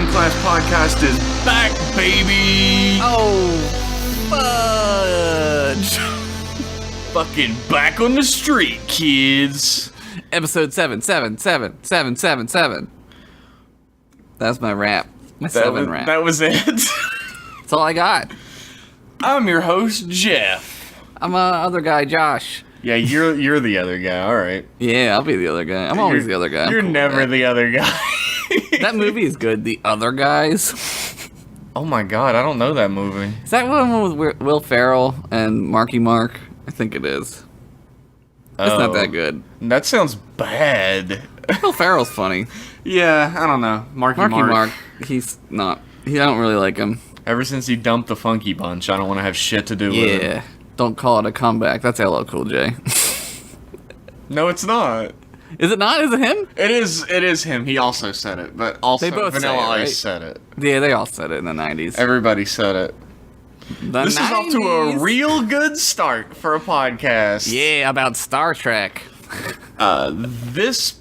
Gym Class Podcast is back, baby! Oh, fudge! Fucking back on the street, kids! Episode 7777777. That's my rap. My seven rap. That was it. That's all I got. I'm your host, Jeff. I'm other guy, Josh. Yeah, you're the other guy, alright. Yeah, I'll be the other guy. I'm always the other guy. You're never the other guy. That movie is good, The Other Guys. Oh my god, I don't know that movie. Is that one with Will Ferrell and Marky Mark? I think it is. It's not that good. That sounds bad. Will Ferrell's funny. Yeah, I don't know. Marky Mark. He's not. I don't really like him. Ever since he dumped the Funky Bunch, I don't want to have shit to do with it. Yeah. Don't call it a comeback. That's LL Cool J. No, it's not. Is it not? Is it him? It is him. He also said it, but also They both Vanilla say it, right? Ice said it. Yeah, they all said it in the 90s. Everybody said it. This is off to a 90s. real good start for a podcast. Yeah, about Star Trek. This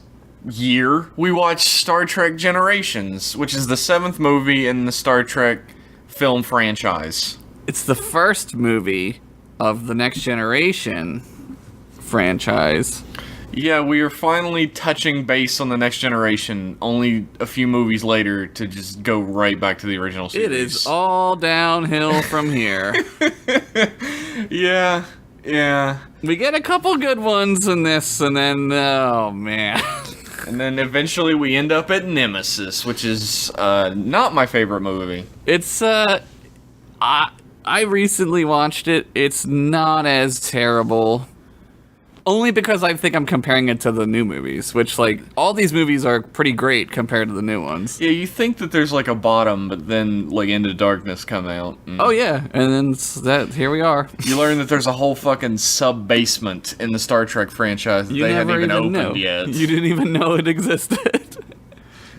year, we watched Star Trek Generations, which is the 7th movie in the Star Trek film franchise. It's the first movie of the Next Generation franchise. Yeah, we are finally touching base on the Next Generation, only a few movies later to just go right back to the original series. It is all downhill from here. Yeah. We get a couple good ones in this, and then, oh man. And then eventually we end up at Nemesis, which is not my favorite movie. It's, I recently watched it. It's not as terrible. Only because I think I'm comparing it to the new movies, which, like, all these movies are pretty great compared to the new ones. Yeah, you think that there's like a bottom, but then like Into Darkness come out. Oh yeah, and then here we are. You learn that there's a whole fucking sub-basement in the Star Trek franchise that they hadn't even opened yet. You didn't even know it existed.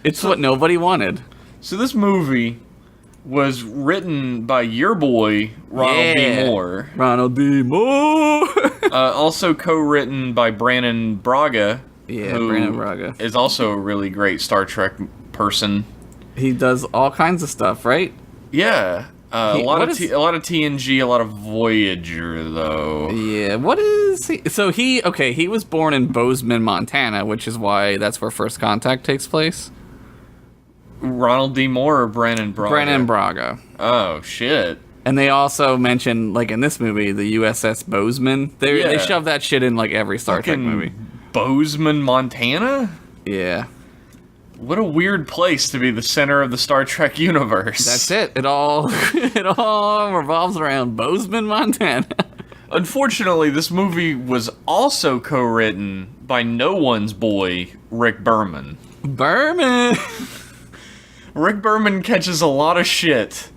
It's what nobody wanted. So this movie was written by your boy, Ronald D. Moore. Ronald D. Moore! Also co-written by Brannon Braga. Yeah, who Brannon Braga. is also a really great Star Trek person. He does all kinds of stuff, right? Yeah. A lot of TNG, a lot of Voyager, though. Yeah, what is he? So he was born in Bozeman, Montana, which is why that's where First Contact takes place. Ronald D. Moore or Brannon Braga? Brannon Braga. Oh, shit. And they also mention, like in this movie, the USS Bozeman. They shove that shit in like every Star Trek movie. Bozeman, Montana? Yeah. What a weird place to be the center of the Star Trek universe. That's it. It all revolves around Bozeman, Montana. Unfortunately, this movie was also co-written by no one's boy, Rick Berman. Rick Berman catches a lot of shit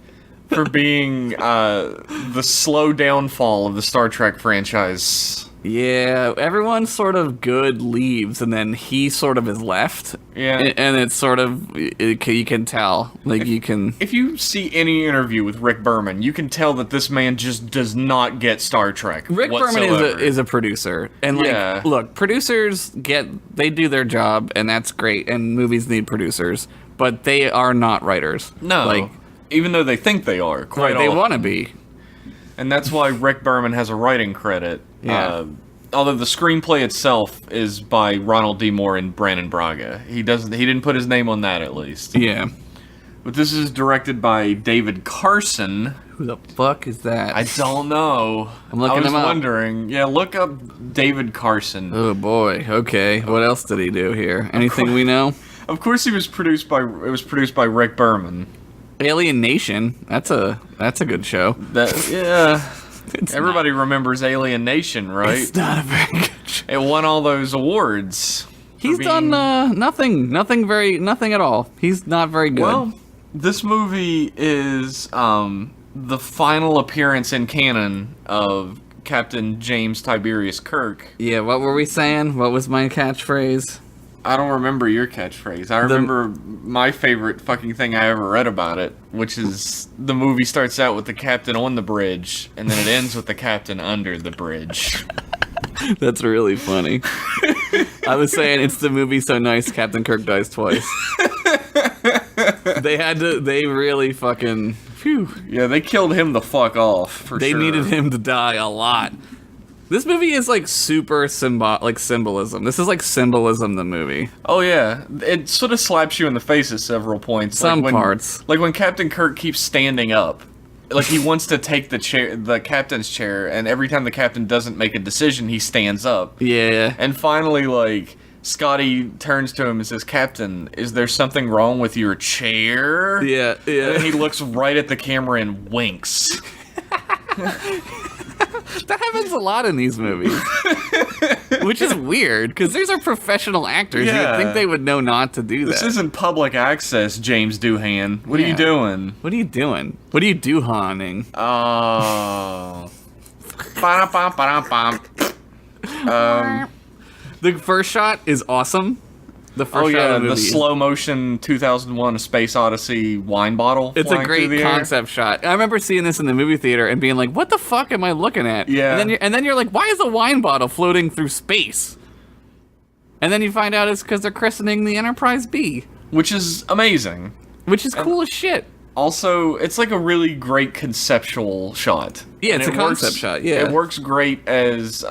for being the slow downfall of the Star Trek franchise. Yeah, everyone sort of good leaves, and then he sort of is left. Yeah. And it's sort of, you can tell. If you see any interview with Rick Berman, you can tell that this man just does not get Star Trek Rick whatsoever. Berman is a producer. And, look, producers they do their job, and that's great, and movies need producers. But they are not writers. No, even though they think they are, quite they often. want to be. And that's why Rick Berman has a writing credit. Yeah. Although the screenplay itself is by Ronald D. Moore and Brannon Braga. He didn't put his name on that, at least. Yeah. But this is directed by David Carson. Who the fuck is that? I don't know. I'm looking him up. I was wondering. Yeah, look up David Carson. Oh boy. Okay. What else did he do here? Anything we know? Of course, it was produced by Rick Berman. Alien Nation. That's a good show. Everybody remembers Alien Nation, right? It's not a very good show. It won all those awards. He's done nothing at all. He's not very good. Well, this movie is the final appearance in canon of Captain James Tiberius Kirk. Yeah, what were we saying? What was my catchphrase? I don't remember your catchphrase. I remember my favorite fucking thing I ever read about it, which is the movie starts out with the captain on the bridge, and then it ends with the captain under the bridge. That's really funny. I was saying it's the movie so nice Captain Kirk dies twice. They really fucking. Phew. Yeah, they killed him the fuck off. For They sure. needed him to die a lot. This movie is like super symbolism. This is like Symbolism, the movie. Oh yeah, it sort of slaps you in the face at several points. Some like parts. Like when Captain Kirk keeps standing up. Like he wants to take the captain's chair, and every time the captain doesn't make a decision, he stands up. Yeah. And finally, like, Scotty turns to him and says, "Captain, is there something wrong with your chair?" Yeah. And he looks right at the camera and winks. That happens a lot in these movies. Which is weird, because these are professional actors. Yeah. You'd think they would know not to do that. This isn't public access, James Doohan. What are you doing? What are you doing? What are you doohaning? Oh. Ba-da-bum. The first shot is awesome. The first shot of the movie. The slow motion 2001: A Space Odyssey wine bottle. It's a great concept shot. I remember seeing this in the movie theater and being like, "What the fuck am I looking at?" Yeah. And then you're like, "Why is a wine bottle floating through space?" And then you find out it's because they're christening the Enterprise B, which is amazing. Which is cool as shit. Also, it's like a really great conceptual shot. Yeah, And it's a concept shot. Yeah, it works great as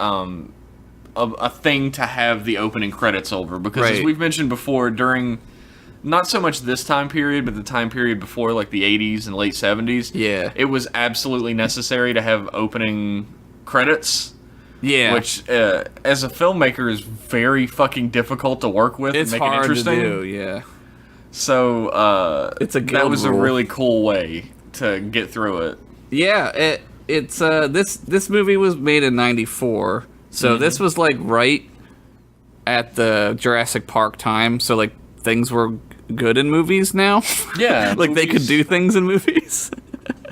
a thing to have the opening credits over, because as we've mentioned before, during not so much this time period, but the time period before, like the 80s and late 70s, it was absolutely necessary to have opening credits. Yeah, which as a filmmaker is very fucking difficult to work with it's and make it interesting. to do. Yeah, so it's a that was rule. a really cool way to get through it. Yeah, it's this movie was made in '94. So this was like right at the Jurassic Park time. So like things were good in movies now. Yeah, like they could do things in movies.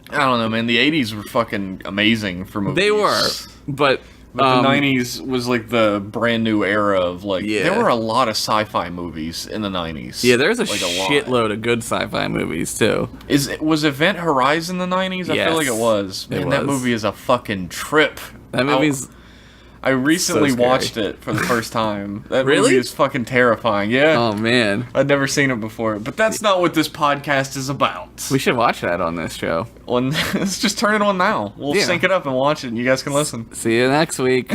I don't know, man. The 80s were fucking amazing for movies. They were, but the 90s was like the brand new era of like. Yeah. There were a lot of sci-fi movies in the 90s. Yeah, there's a like shitload of good sci-fi movies too. Was Event Horizon the 90s? I feel like it was. Man, that was. movie is a fucking trip. That movie's. I recently so scary. watched it for the first time. That Really? movie is fucking terrifying. Yeah. Oh man, I'd never seen it before, but that's not what this podcast is about. we should watch that on this show. Let's just turn it on now. We'll sync it up and watch it, and you guys can listen. See you next week.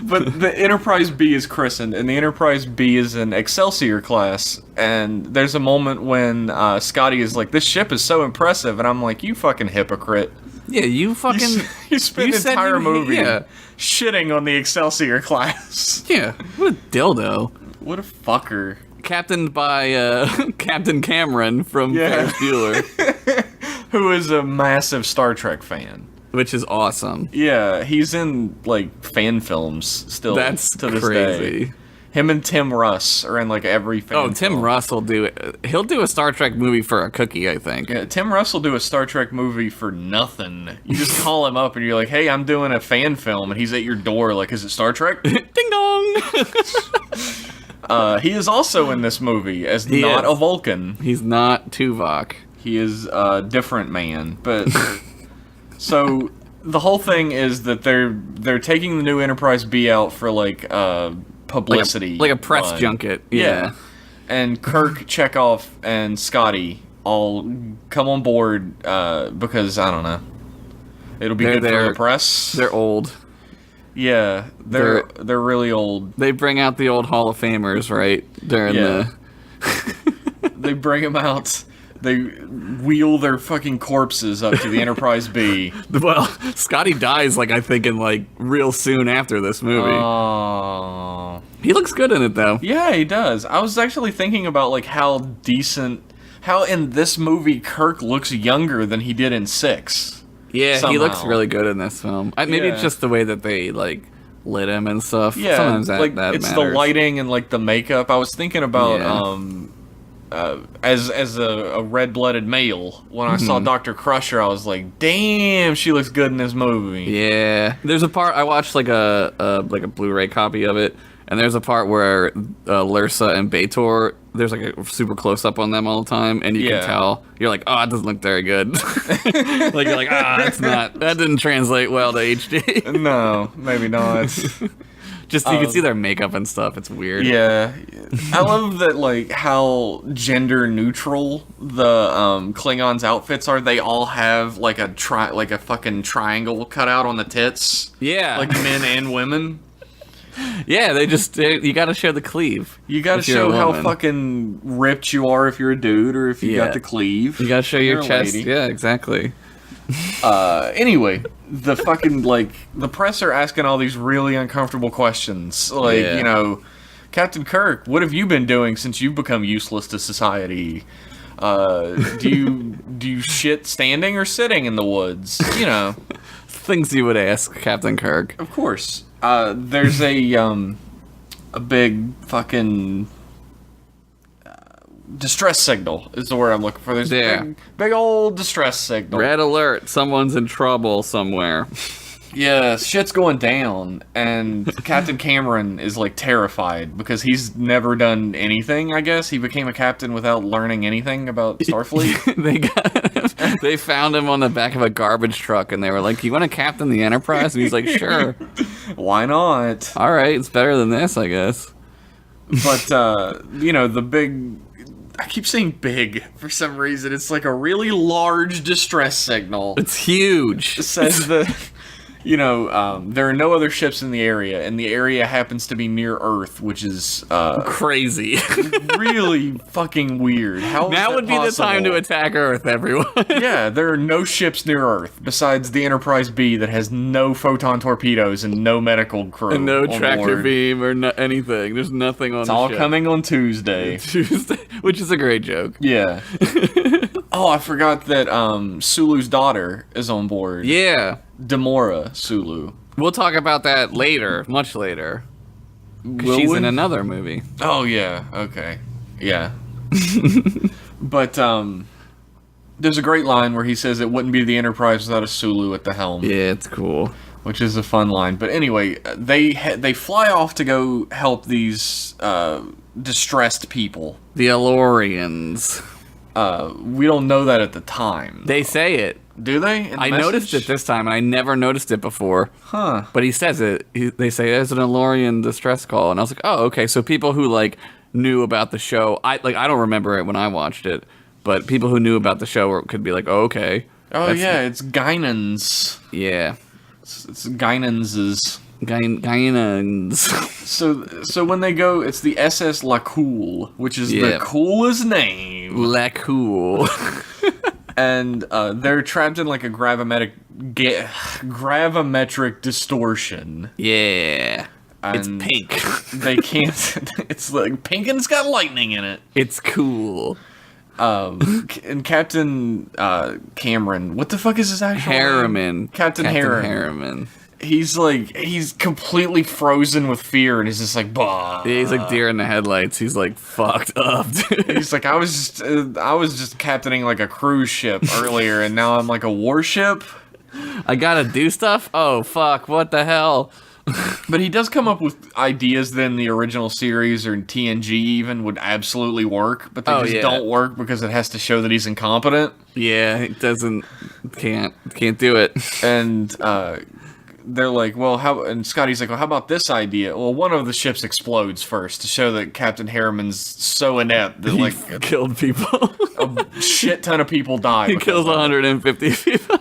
But the Enterprise B is christened, and the Enterprise B is an Excelsior class, and there's a moment when Scotty is like, "This ship is so impressive," and I'm like, "You fucking hypocrite." Yeah, you fucking. You spent the said entire movie Yeah. shitting on the Excelsior class. Yeah, what a dildo. What a fucker. Captained by Captain Cameron from Ferris Bueller. Who is a massive Star Trek fan. Which is awesome. Yeah, he's in, like, fan films still That's to this crazy. day. Him and Tim Russ are in, like, every fan film. Tim Russ will do it. He'll do a Star Trek movie for a cookie, I think. Yeah, Tim Russ will do a Star Trek movie for nothing. You just call him up and you're like, "Hey, I'm doing a fan film," and he's at your door like, "Is it Star Trek?" Ding dong! He is also in this movie as not a Vulcan. He's not Tuvok. He is a different man. But so the whole thing is that they're taking the new Enterprise B out for like publicity, like a press run. junket. Yeah. And Kirk, Chekhov, and Scotty all come on board because I don't know. It'll be good for the press. They're old. Yeah, they're really old. They bring out the old Hall of Famers, right? During the. They bring them out. They wheel their fucking corpses up to the Enterprise B. Well, Scotty dies, like, I think, in, like, real soon after this movie. Oh. He looks good in it, though. Yeah, he does. I was actually thinking about, like, how in this movie Kirk looks younger than he did in 6. Yeah, somehow. He looks really good in this film. Maybe it's just the way that they, like, lit him and stuff. Yeah, sometimes that it's matters. The lighting and, like, the makeup. I was thinking about, as a red-blooded male, when I saw Dr. Crusher, I was like, damn, she looks good in this movie. Yeah, there's a part I watched like a Blu-ray copy of it, and there's a part where Lursa and B'Etor, there's like a super close-up on them all the time, and you can tell, you're like, oh, it doesn't look very good. Like, you're like, that didn't translate well to HD. No, maybe not. Just you can see their makeup and stuff. It's weird. Yeah, I love that, like, how gender neutral the Klingons' outfits are. They all have like a fucking triangle cut out on the tits. Yeah, like men and women. Yeah, you got to show the cleave. You got to show how fucking ripped you are if you're a dude, or if you got the cleave. You got to show your chest. Lady. Yeah, exactly. Anyway, the fucking, like, the press are asking all these really uncomfortable questions. Like, you know, Captain Kirk, what have you been doing since you've become useless to society? Do you shit standing or sitting in the woods? You know. Things you would ask Captain Kirk. Of course. There's a big fucking distress signal is the word I'm looking for. There's a big old distress signal. Red alert, someone's in trouble somewhere. Yeah, shit's going down, and Captain Cameron is, like, terrified because he's never done anything, I guess. He became a captain without learning anything about Starfleet. They found him on the back of a garbage truck, and they were like, you want to captain the Enterprise? And he's like, sure. Why not? All right, it's better than this, I guess. But, you know, the big... I keep saying big for some reason. It's like a really large distress signal. It's huge. It says that... You know, there are no other ships in the area, and the area happens to be near Earth, which is crazy, really fucking weird. How now would be the time to attack Earth, everyone? Yeah, there are no ships near Earth besides the Enterprise B that has no photon torpedoes and no medical crew, and no tractor beam or anything. There's nothing on. It's the all ship. coming on Tuesday. Which is a great joke. Yeah. Oh, I forgot that Sulu's daughter is on board. Yeah. Demora Sulu. We'll talk about that later, much later. She's in another movie. Oh, yeah. Okay. Yeah. But there's a great line where he says it wouldn't be the Enterprise without a Sulu at the helm. Yeah, it's cool. Which is a fun line. But anyway, they fly off to go help these distressed people. The Elorians. We don't know that at the time. They say it. Do they? I noticed it this time, and I never noticed it before. Huh. But he says it. They say it's an Elorian distress call, and I was like, oh, okay. So people who like knew about the show, I don't remember it when I watched it, but people who knew about the show could be like, oh, okay. Oh yeah, it's Guinan's. Yeah. It's Guinan's. Guinans. So when they go, it's the SS La Cool, which is the coolest name. La Cool. And they're trapped in like a gravimetric distortion. Yeah. And it's pink. They can't. It's like pink and it's got lightning in it. It's cool. And Captain Cameron, what the fuck is his actual name? Captain Harriman. He's completely frozen with fear, and he's just like, bah. Yeah, he's like deer in the headlights. He's like fucked up, dude. He's like, I was just captaining like a cruise ship earlier, and now I'm like a warship. I gotta do stuff? Oh, fuck, what the hell? But he does come up with ideas that in the original series or in TNG even would absolutely work, but they just don't work because it has to show that he's incompetent. Yeah, it can't do it. And they're like, well, and Scotty's like, well, how about this idea? Well, one of the ships explodes first to show that Captain Harriman's so inept that like killed people. A shit ton of people die. He kills 150 people.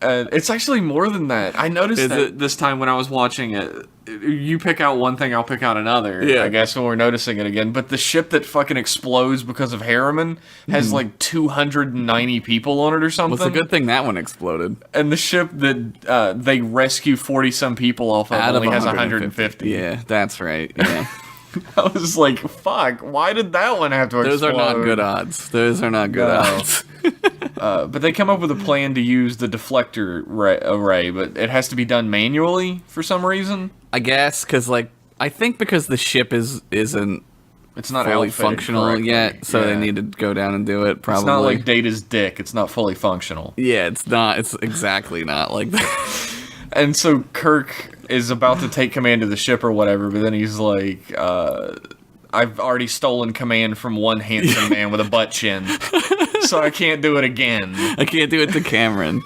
It's actually more than that. I noticed this time when I was watching it. You pick out one thing, I'll pick out another. Yeah. I guess when we're noticing it again. But the ship that fucking explodes because of Harriman has like 290 people on it or something. Well, it's a good thing that one exploded. And the ship that they rescue 40-some people off of only has 150. Yeah, that's right. Yeah. I was like, fuck, why did that one have to explode? Those are not good odds. odds. But they come up with a plan to use the deflector array, but it has to be done manually for some reason. I guess, because, like, I think because the ship isn't it's not fully functional correctly. yet, so they need to go down and do it, probably. It's not like Data's dick. It's not fully functional. Yeah, it's not. It's exactly not like that. And so Kirk is about to take command of the ship or whatever, but then he's like, I've already stolen command from one handsome man with a butt chin, so I can't do it again. I can't do it to Cameron.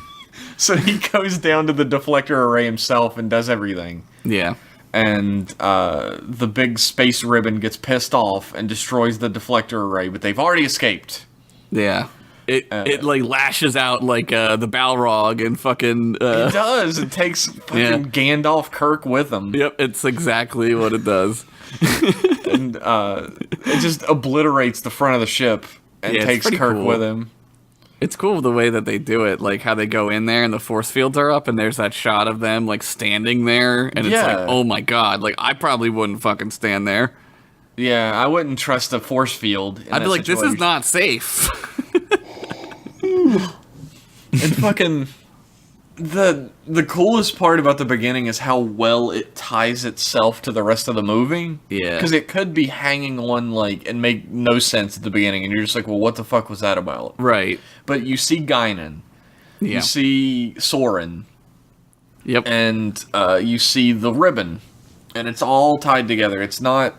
So he goes down to the deflector array himself and does everything. Yeah. and the big space ribbon gets pissed off and destroys the deflector array, but they've already escaped. Yeah. It like lashes out like the Balrog and fucking. It does. It takes fucking Gandalf Kirk with them. Yep, it's exactly what it does. And it just obliterates the front of the ship and takes Kirk with him. It's cool the way that they do it, like how they go in there and the force fields are up and there's that shot of them like standing there and it's like, oh my god, like I probably wouldn't fucking stand there. Yeah, I wouldn't trust a force field. I'd be like, this is not safe. And fucking the coolest part about the beginning is how well it ties itself to the rest of the movie. Yeah. Because it could be hanging on like and make no sense at the beginning, and you're just like, well, what the fuck was that about? Right. But you see Guinan. Yeah. You see Soren. Yep. And you see the ribbon. And it's all tied together. It's not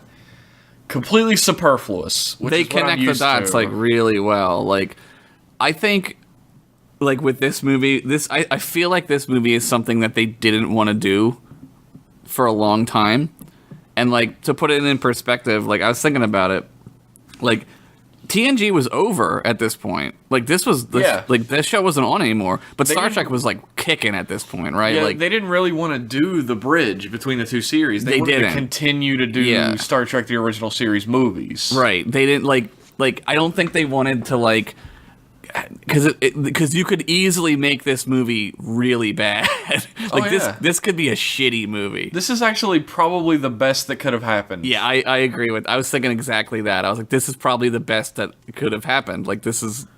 completely superfluous. Which they is what I'm connect the used dots to. like really well. Like, I think, like with this movie, I feel like this movie is something that they didn't want to do for a long time. And like to put it in perspective, like I was thinking about it, like TNG was over at this point. Like this show wasn't on anymore. But Star Trek was like kicking at this point, right? Yeah, like they didn't really want to do the bridge between the two series. They wanted to continue to do Star Trek the original series movies. Right. They didn't like I don't think they wanted to like because you could easily make this movie really bad. This could be a shitty movie. This is actually probably the best that could have happened. Yeah, I agree with. I was thinking exactly that. I was like, this is probably the best that could have happened. Like this is,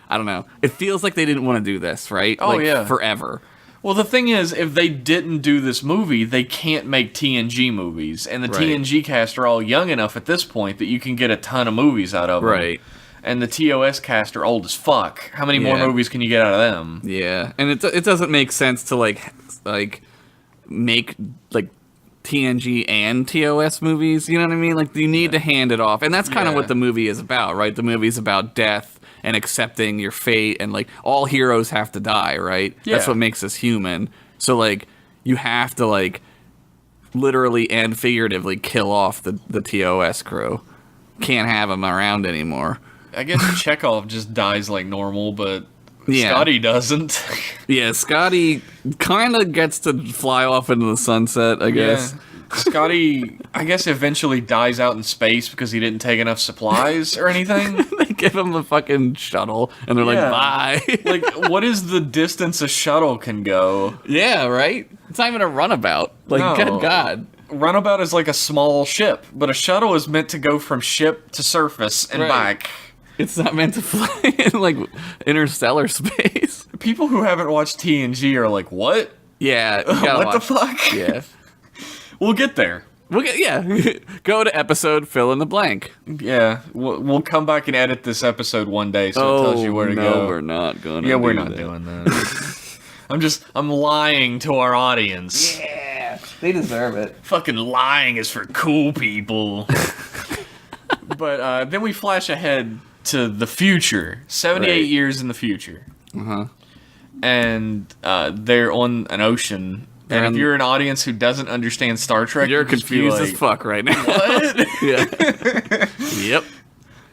I don't know. It feels like they didn't want to do this, right? Forever. Well, the thing is, if they didn't do this movie, they can't make TNG movies, and the TNG cast are all young enough at this point that you can get a ton of movies out of them. Right. And the TOS cast are old as fuck. How many more movies can you get out of them? Yeah, and it doesn't make sense to like make like TNG and TOS movies. You know what I mean? Like you need to hand it off, and that's kind of what the movie is about, right? The movie's about death and accepting your fate, and like all heroes have to die, right? Yeah. That's what makes us human. So like you have to like literally and figuratively kill off the TOS crew. Can't have them around anymore. I guess Chekhov just dies like normal, but Scotty doesn't. Yeah, Scotty kind of gets to fly off into the sunset, I guess. Yeah. Scotty, I guess, eventually dies out in space because he didn't take enough supplies or anything. They give him a fucking shuttle, and they're like, bye. Like, what is the distance a shuttle can go? Yeah, right? It's not even a runabout. Like, good God. Runabout is like a small ship, but a shuttle is meant to go from ship to surface and back. It's not meant to fly in, like, interstellar space. People who haven't watched TNG are like, what? Yeah. What the fuck? Yeah. We'll get there. Go to episode fill in the blank. Yeah. We'll come back and edit this episode one day so it tells you where to go. No, we're not going to we're not doing that. I'm lying to our audience. Yeah. They deserve it. Fucking lying is for cool people. But then we flash ahead to the future, 78 years in the future. Uh-huh. And they're on an ocean. And if you're an audience who doesn't understand Star Trek, you're confused as fuck right now. What? Yeah. Yep.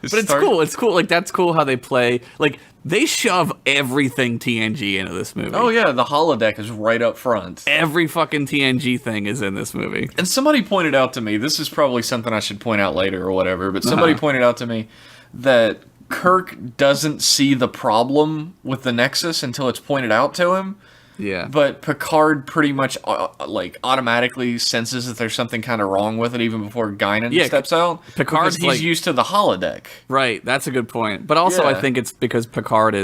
But it's cool. It's cool. Like, that's cool how they play. Like, they shove everything TNG into this movie. Oh, yeah. The holodeck is right up front. Every fucking TNG thing is in this movie. And somebody pointed out to me, this is probably something I should point out later or whatever, but somebody pointed out to me that Kirk doesn't see the problem with the Nexus until it's pointed out to him. Yeah. But Picard pretty much automatically senses that there's something kind of wrong with it even before Guinan steps out. Picard's he's used to the holodeck. Right, that's a good point. But also I think it's because Picard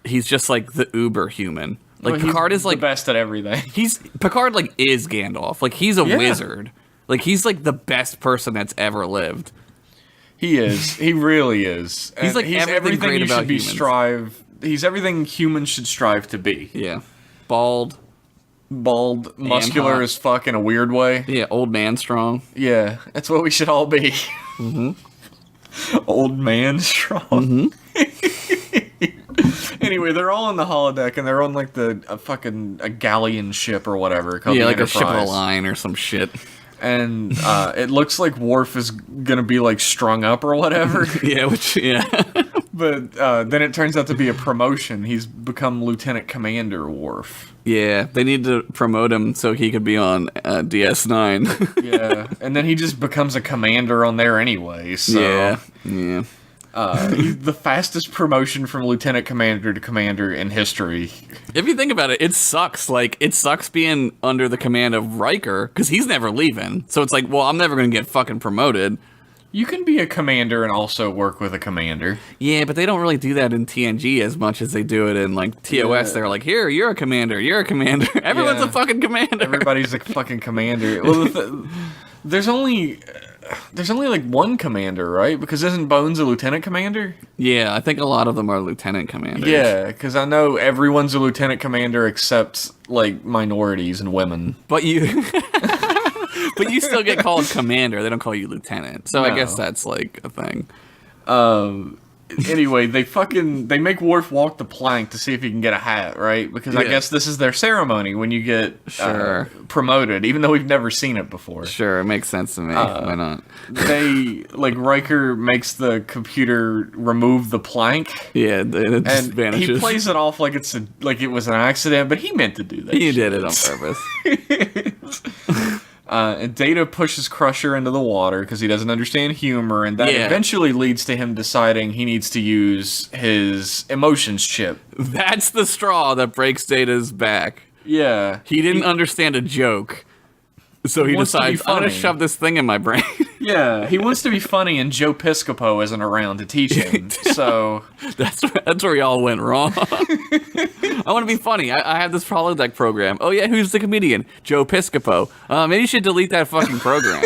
he's just like the uber human. Like Picard is like the best at everything. Picard like is Gandalf. Like he's a wizard. Like he's like the best person that's ever lived. He is. He really is. He's like everything great about humans. He's everything humans should strive to be. Yeah. Bald, muscular as fuck in a weird way. Yeah, old man strong. Yeah, that's what we should all be. Mm-hmm. Old man strong. Mm-hmm. Anyway, they're all on the holodeck, and they're on like a galleon ship or whatever. Called Yeah, the like a ship of the Enterprise. line or some shit. And it looks like Worf is gonna be like strung up or whatever. Yeah. But then it turns out to be a promotion. He's become Lieutenant Commander Worf. Yeah, they need to promote him so he could be on DS9. Yeah, and then he just becomes a commander on there anyway. So Yeah. he's the fastest promotion from Lieutenant Commander to Commander in history. If you think about it, it sucks. Like, it sucks being under the command of Riker, because he's never leaving. So it's like, well, I'm never going to get fucking promoted. You can be a commander and also work with a commander. Yeah, but they don't really do that in TNG as much as they do it in, like, TOS. Yeah. They're like, here, you're a commander, you're a commander. Everyone's Yeah. a fucking commander. Everybody's a fucking commander. Well, there's only like one commander, right? Because isn't Bones a lieutenant commander? Yeah, I think a lot of them are lieutenant commanders. Yeah, because I know everyone's a lieutenant commander except like minorities and women. But you... But you still get called commander. They don't call you lieutenant. So I No. guess that's, like, a thing. Anyway, they make Worf walk the plank to see if he can get a hat, right? Because I Yeah. guess this is their ceremony when you get Sure. promoted, even though we've never seen it before. Sure, it makes sense to me. Why not? They like Riker makes the computer remove the plank. Yeah, it just And vanishes. he plays it off like it was an accident, but he meant to do that. He shit. did it on purpose. And Data pushes Crusher into the water because he doesn't understand humor, and that Yeah. eventually leads to him deciding he needs to use his emotions chip. That's the straw that breaks Data's back. Yeah. He didn't understand a joke. So he wants to be decides, I'm going to funny. shove this thing in my brain. Yeah, he wants to be funny, and Joe Piscopo isn't around to teach him. So That's where y'all went wrong. I want to be funny. I have this holodeck program. Oh, yeah, who's the comedian? Joe Piscopo. Maybe you should delete that fucking program.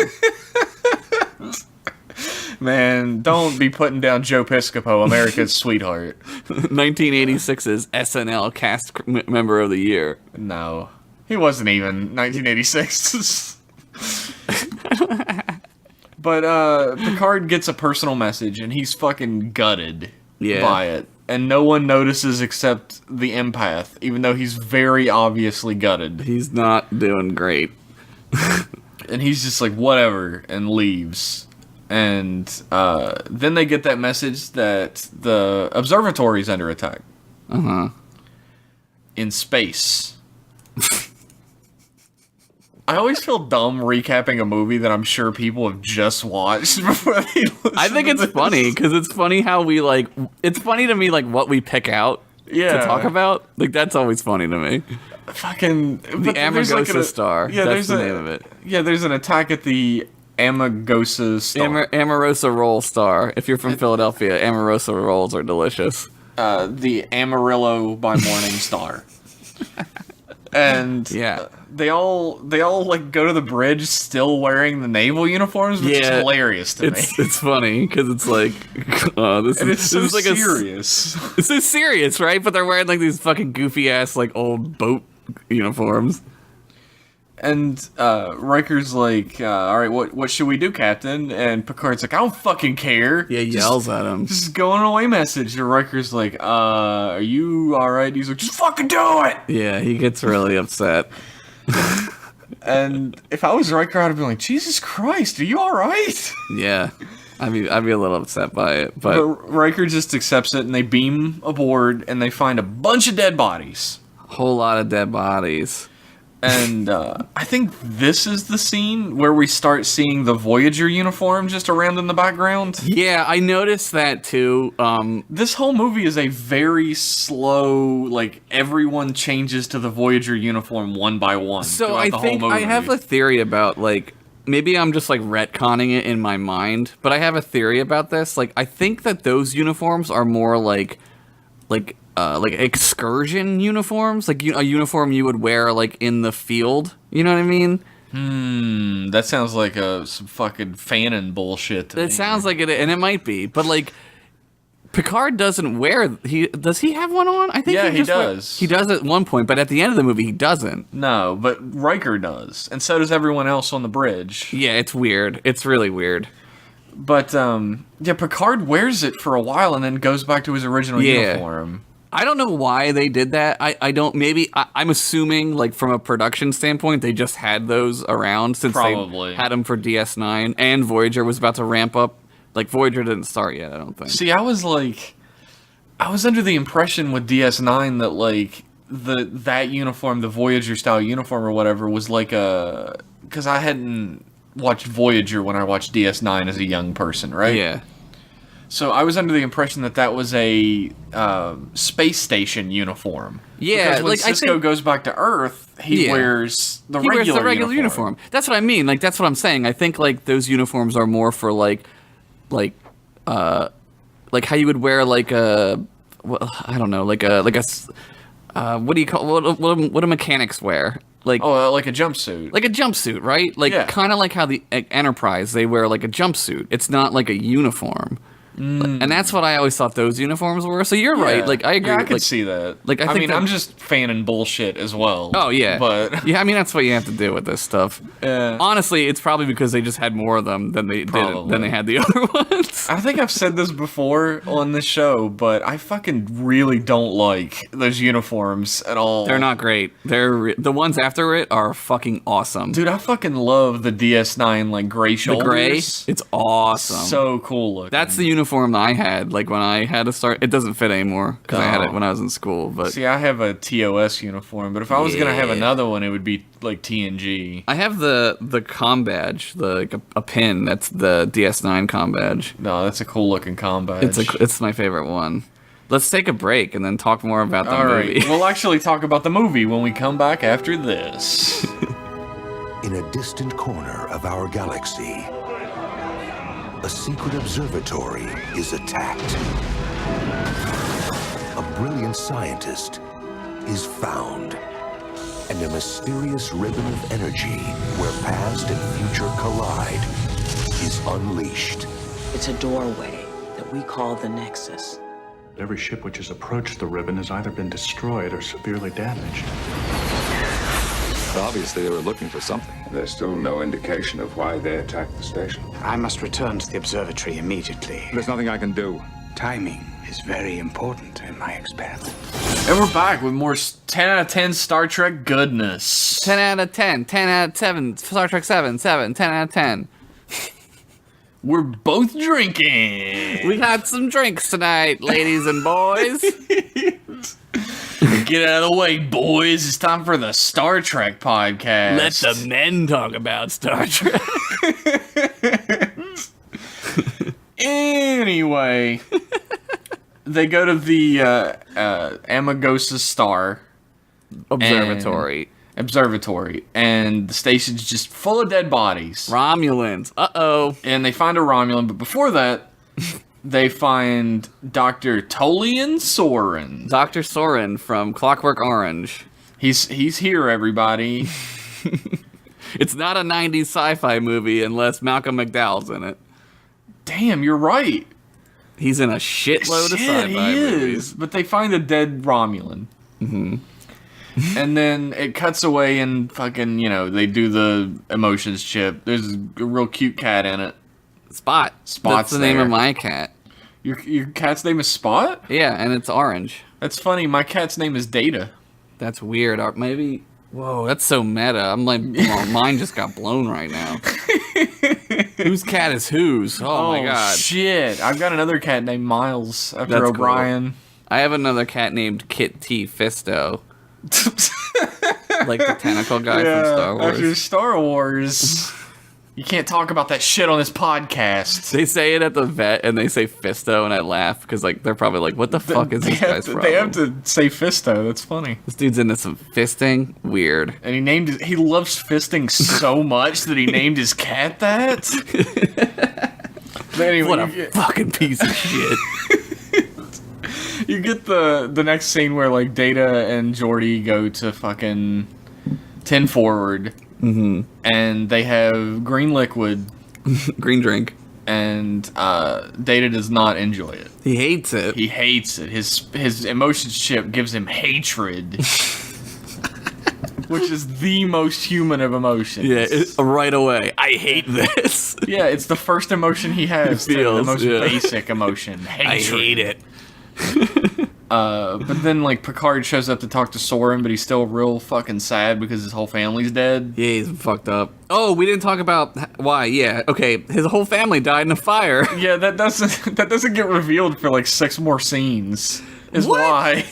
man, don't be putting down Joe Piscopo, America's sweetheart. 1986's SNL cast member of the year. No, he wasn't even 1986. But Picard gets a personal message, and he's fucking gutted by it. And no one notices except the empath, even though he's very obviously gutted. He's not doing great. And he's just like, whatever, and leaves. And then they get that message that the observatory is under attack. Uh-huh. In space. I always feel dumb recapping a movie that I'm sure people have just watched before they listen I think to it's this. funny, because it's funny how we, like... It's funny to me, like, what we pick out to talk about. Like, that's always funny to me. Fucking... The Amargosa Star. Yeah, that's there's the name of it. Yeah, there's an attack at the Amargosa Star. Amorosa Roll Star. If you're from Philadelphia, Amorosa Rolls are delicious. The Amarillo by Morning Star. And Yeah. they all like go to the bridge still wearing the naval uniforms, which is hilarious to me. It's funny because it's like this And is it's so this is like serious. It's so serious, right? But they're wearing like these fucking goofy ass like old boat uniforms. And Riker's like, all right, what should we do, Captain? And Picard's like, I don't fucking care. Yeah, he yells at him. Just going away message. And Riker's like, are you all right? He's like, just fucking do it. Yeah, he gets really upset. And if I was Riker, I'd have been like, Jesus Christ, are you all right? Yeah, I'd be a little upset by it, But but Riker just accepts it, and they beam aboard, and they find a bunch of dead bodies. a whole lot of dead bodies. And I think this is the scene where we start seeing the Voyager uniform just around in the background. Yeah, I noticed that too. This whole movie is a very slow, like, everyone changes to the Voyager uniform one by one. So I think I have a theory about, like, maybe I'm just, like, retconning it in my mind, but I have a theory about this. Like, I think that those uniforms are more like excursion uniforms, like a uniform you would wear, like, in the field. You know what I mean? That sounds like some fucking Fanon bullshit to me. It sounds like it, and it might be, but, like, Picard doesn't wear. Does he have one on? I think Yeah, he just does. He does at one point, but at the end of the movie, he doesn't. No, but Riker does, and so does everyone else on the bridge. Yeah, it's weird. It's really weird. But yeah, Picard wears it for a while and then goes back to his original uniform. I don't know why they did that. I'm assuming, like, from a production standpoint, they just had those around since Probably. they had them for DS9 and Voyager was about to ramp up. Like, Voyager didn't start yet, I don't think. See, I was under the impression with DS9 that, like, that uniform, the Voyager style uniform or whatever, was like because I hadn't watched Voyager when I watched DS9 as a young person, right? Yeah. So I was under the impression that was a space station uniform. Yeah, because when like, Cisco I think, goes back to Earth, he wears the regular uniform. That's what I mean. Like, that's what I'm saying. I think, like, those uniforms are more for like how you would wear like a, well, I don't know, like a what do you call what do mechanics wear? Like like a jumpsuit. Like a jumpsuit, right? Like kind of like how the Enterprise, they wear like a jumpsuit. It's not like a uniform. And that's what I always thought those uniforms were. So you're right. Like, I agree. Yeah, I can see that. Like, I think I'm just fanning bullshit as well. Oh, yeah. But yeah, I mean, that's what you have to do with this stuff. Honestly, it's probably because they just had more of them than they had the other ones. I think I've said this before on this show, but I fucking really don't like those uniforms at all. They're not great. The ones after it are fucking awesome. Dude, I fucking love the DS9, like, gray shoulders. The gray? It's awesome. So cool looking. That's the uniform that I had, like, when I had to start. It doesn't fit anymore, because I had it when I was in school, but... See, I have a TOS uniform, but if I was gonna have another one, it would be, like, TNG. I have the comm badge, like a pin, that's the DS9 comm badge. No, that's a cool looking comm badge. It's my favorite one. Let's take a break and then talk more about the movie. Alright, we'll actually talk about the movie when we come back after this. In a distant corner of our galaxy, a secret observatory is attacked. A brilliant scientist is found, and a mysterious ribbon of energy where past and future collide is unleashed. It's a doorway that we call the Nexus. Every ship which has approached the ribbon has either been destroyed or severely damaged. Obviously, they were looking for something. There's still no indication of why they attacked the station. I must return to the observatory immediately. There's nothing I can do. Timing is very important in my experiment. And we're back with more 10 out of 10 Star Trek goodness. 10 out of 10, 10 out of 7, Star Trek 7, 10 out of 10. We're both drinking. We got some drinks tonight, ladies and boys. Get out of the way, boys. It's time for the Star Trek podcast. Let the men talk about Star Trek. Anyway, they go to the Amagosa Star Observatory, and the station's just full of dead bodies. Romulans. Uh-oh. And they find a Romulan, but before that, they find Dr. Tolian Soren. Dr. Soren from Clockwork Orange. He's here, everybody. It's not a 90s sci-fi movie unless Malcolm McDowell's in it. Damn, you're right. He's in a shitload of sci-fi movies. But they find a dead Romulan. Mm-hmm. And then it cuts away and fucking, they do the emotions chip. There's a real cute cat in it. Spot. Spot's That's the name of my cat. Your cat's name is Spot? Yeah, and it's orange. That's funny. My cat's name is Data. That's weird. Maybe... Whoa, that's so meta. I'm like, mine just got blown right now. Whose cat is whose? Oh my god. Shit. I've got another cat named Miles after O'Brien. Cool. I have another cat named Kit T. Fisto. Like the tentacle guy from Star Wars. After Star Wars. You can't talk about that shit on this podcast. They say it at the vet, and they say Fisto, and I laugh, because like they're probably like, what the fuck is this guy's problem? They have to say Fisto. That's funny. This dude's into some fisting. Weird. And he loves fisting so much that he named his cat that? But anyway, what a fucking piece of shit. You get the next scene where, like, Data and Geordi go to fucking 10 Forward. Mm-hmm. And they have green liquid. Green drink. And Data does not enjoy it. He hates it. He hates it. His emotions chip gives him hatred. Which is the most human of emotions. Yeah, right away. I hate this. Yeah, it's the first emotion he has. He feels, the most basic emotion. Hatred. I hate it. But then, like, Picard shows up to talk to Soren, but he's still real fucking sad because his whole family's dead. Yeah, he's fucked up. Oh, we didn't talk about why. Yeah, okay. His whole family died in a fire. Yeah, that doesn't get revealed for like 6 more scenes. Is What? why.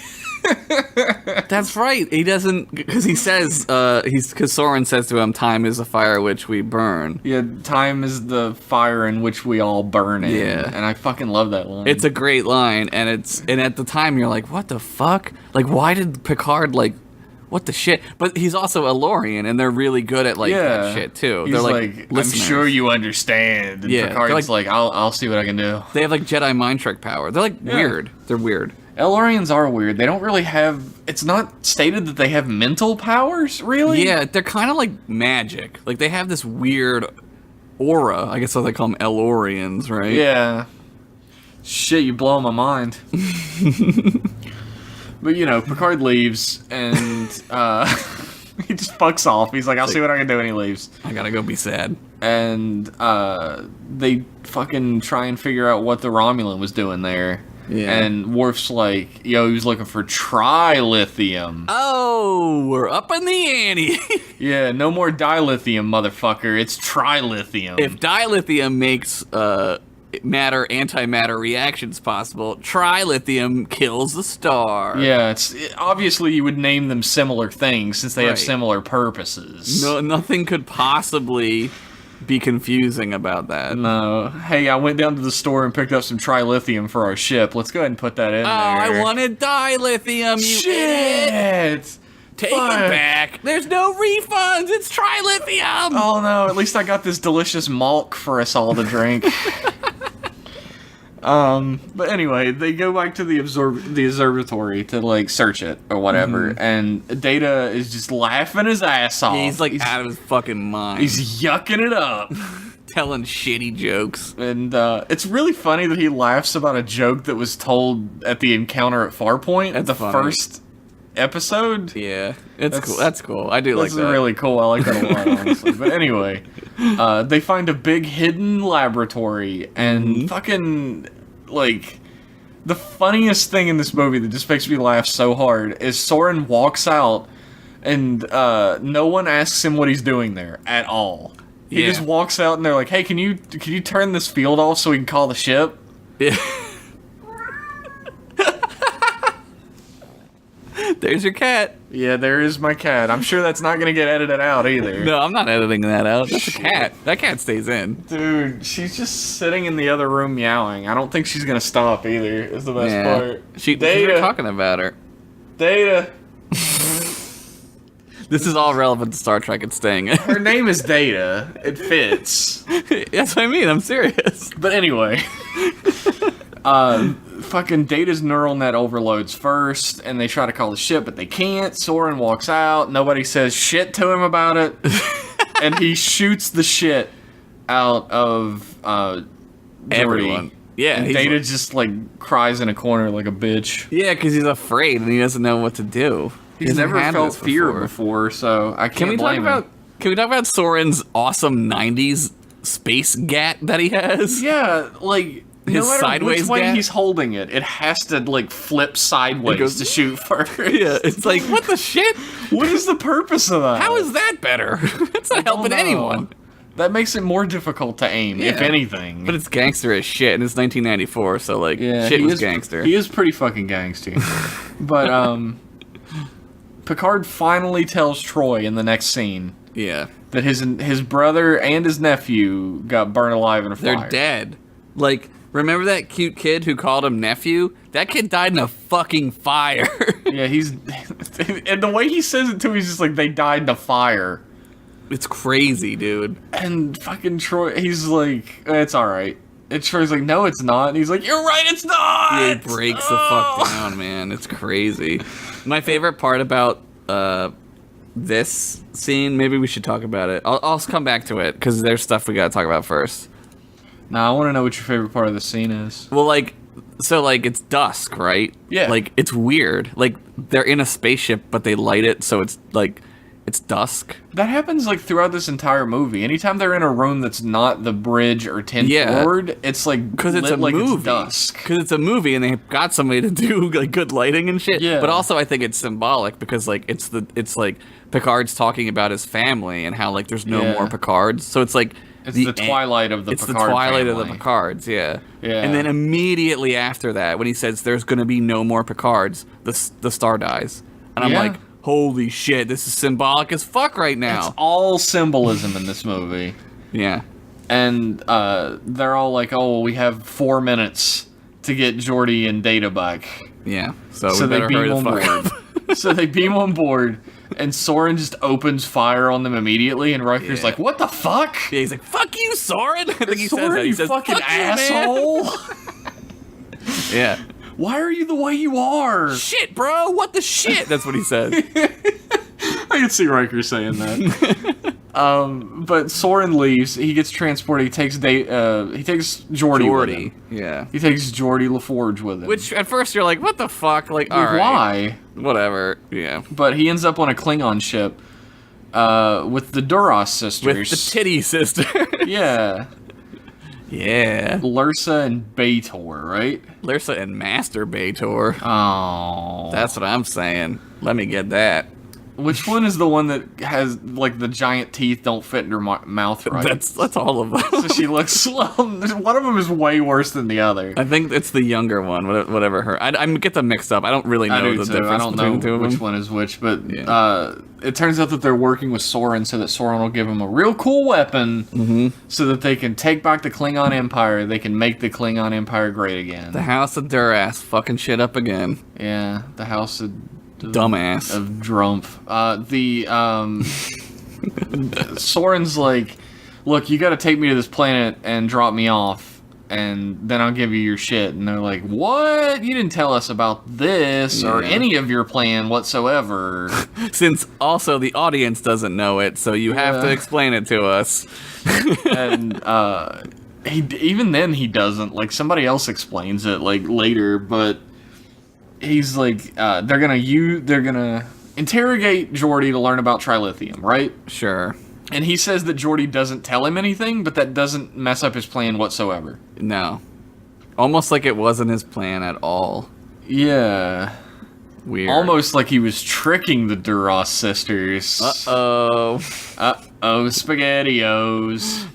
That's right. He doesn't, because he says, because Soren says to him, "Time is a fire which we burn." Yeah, time is the fire in which we all burn in. Yeah. And I fucking love that line. It's a great line, and at the time you're like, what the fuck? Like, why did Picard, like, what the shit? But he's also a Lorian, and they're really good at, like, that shit, too. He's They're like, I'm listeners. sure you understand. And Yeah, Picard's they're like, I'll see what I can do. They have, like, Jedi mind trick power. They're, like, weird. They're weird. Elorians are weird. They don't really have... It's not stated that they have mental powers, really? Yeah, they're kind of like magic. Like, they have this weird aura. I guess that's what they call them, Elorians, right? Yeah. Shit, you blow my mind. But, you know, Picard leaves, and he just fucks off. He's like, I'll see what I can do, and he leaves. I gotta go be sad. And they fucking try and figure out what the Romulan was doing there. Yeah. And Worf's like, yo, he was looking for trilithium. Oh, we're up in the ante. Yeah, no more dilithium, motherfucker. It's trilithium. If dilithium makes matter antimatter reactions possible, trilithium kills the star. Yeah, obviously you would name them similar things since they have Right. similar purposes. No, nothing could possibly be confusing about that. No. Hey, I went down to the store and picked up some trilithium for our ship. Let's go ahead and put that in Oh, there. I wanted dilithium, you idiot! Shit! Take Fuck. it back. There's no refunds. It's trilithium. Oh no, at least I got this delicious malk for us all to drink. But anyway, they go back to the observatory to like search it or whatever, and Data is just laughing his ass off. Yeah, he's like out of his fucking mind. He's yucking it up. telling shitty jokes. And it's really funny that he laughs about a joke that was told at the encounter at Farpoint at the funny. first episode. Yeah, cool. That's cool. I do like That's that. really cool. I like that a lot, honestly. But anyway, they find a big hidden laboratory, and fucking, like, the funniest thing in this movie that just makes me laugh so hard is Soren walks out, and no one asks him what he's doing there at all. He just walks out, and they're like, "Hey, can you turn this field off so we can call the ship?" Yeah. There's your cat. Yeah, there is my cat. I'm sure that's not gonna get edited out either. No, I'm not editing that out. That's a cat. That cat stays in. Dude, she's just sitting in the other room meowing. I don't think she's gonna stop either. Is the best part. We Data. were talking about her. Data. This is all relevant to Star Trek. It's staying in. Her name is Data. It fits. That's what I mean. I'm serious. But anyway, fucking Data's neural net overloads first, and they try to call the ship, but they can't. Soren walks out. Nobody says shit to him about it, and he shoots the shit out of Everyone. Yeah. And he's Data just like cries in a corner like a bitch. Yeah, because he's afraid and he doesn't know what to do. He's hasn't never had felt this fear before, so I can't blame him. Can we talk about Soren's awesome 90s space gat that he has? Yeah, like His no matter sideways which way gat? he's holding it, it has to like flip sideways goes- to shoot first. Yeah, it's like, what the shit? What is the purpose of that? How is that better? It's not helping know. anyone. That makes it more difficult to aim, if Yeah. anything. But it's gangster as shit, and it's 1994, so like, yeah, shit he was is, gangster. He is pretty fucking gangster. But Picard finally tells Troy in the next scene Yeah. that his brother and his nephew got burned alive in a fire. They're dead. Like, remember that cute kid who called him nephew? That kid died in a fucking fire. Yeah, he's and the way he says it too, he's just like, they died in a fire. It's crazy, dude. And fucking Troy, he's like, it's alright. And Troy's like, no, it's not. And he's like, you're right, it's not! Yeah, it breaks the fuck down, man. It's crazy. My favorite part about this scene, maybe we should talk about it. I'll come back to it, because there's stuff we gotta talk about first. Now, I want to know what your favorite part of the scene is. Well, like, so, like, it's dusk, right? Yeah. Like, it's weird. Like, they're in a spaceship, but they light it, so it's, like, It's dusk. That happens like throughout this entire movie. Anytime they're in a room that's not the bridge or 10th forward, it's like because it's a like movie. It's dusk. Because it's a movie and they've got somebody to do like good lighting and shit. Yeah. But also I think it's symbolic because like it's like Picard's talking about his family and how like there's no more Picards. So it's like it's the twilight of the it's Picard the twilight family. of the Picards, yeah. Yeah. And then immediately after that, when he says there's going to be no more Picards, the star dies. And I'm like, holy shit, this is symbolic as fuck right now. It's all symbolism in this movie. Yeah. And they're all like, oh, we have 4 minutes to get Geordi and Data back. Yeah. So we they better beam hurry the on fuck board. up. So they beam on board, and Soren just opens fire on them immediately, and Riker's like, what the fuck? Yeah, he's like, fuck you, Soren! I think he Soren, says that. He you says, fucking fuck you, man." asshole! Yeah. Why are you the way you are? Shit, bro, what the shit? That's what he said. I can see Riker saying that. But Soren leaves. He gets transported. He takes Geordi with him. Yeah. He takes Geordi LaForge with him. Which, at first, you're like, what the fuck? Like, all right. Why? Whatever. Yeah. But he ends up on a Klingon ship with the Duras sisters. With the titty sister. Yeah. Yeah. Lursa and B'Etor, right? Lursa and Master B'Etor. Oh. That's what I'm saying. Let me get that. Which one is the one that has, like, the giant teeth don't fit in her mouth right? That's all of them. So she looks, well, one of them is way worse than the other. I think it's the younger one, whatever her. I get them mixed up. I don't really know the difference I don't between know the two of them. which one is which, but it turns out that they're working with Soren so that Soren will give them a real cool weapon so that they can take back the Klingon Empire. They can make the Klingon Empire great again. The House of Duras fucking shit up again. Yeah, the House of... Dumbass. Of Drump. Soren's like, look, you gotta take me to this planet and drop me off, and then I'll give you your shit. And they're like, what? You didn't tell us about this or any of your plan whatsoever. Since also the audience doesn't know it, so you have to explain it to us. And even then he doesn't. Like, somebody else explains it, like, later, but he's like, they're gonna interrogate Geordi to learn about trilithium, right? Sure. And he says that Geordi doesn't tell him anything, but that doesn't mess up his plan whatsoever. No. Almost like it wasn't his plan at all. Yeah. Weird. Almost like he was tricking the Duras sisters. Uh-oh. Uh-oh, SpaghettiOs.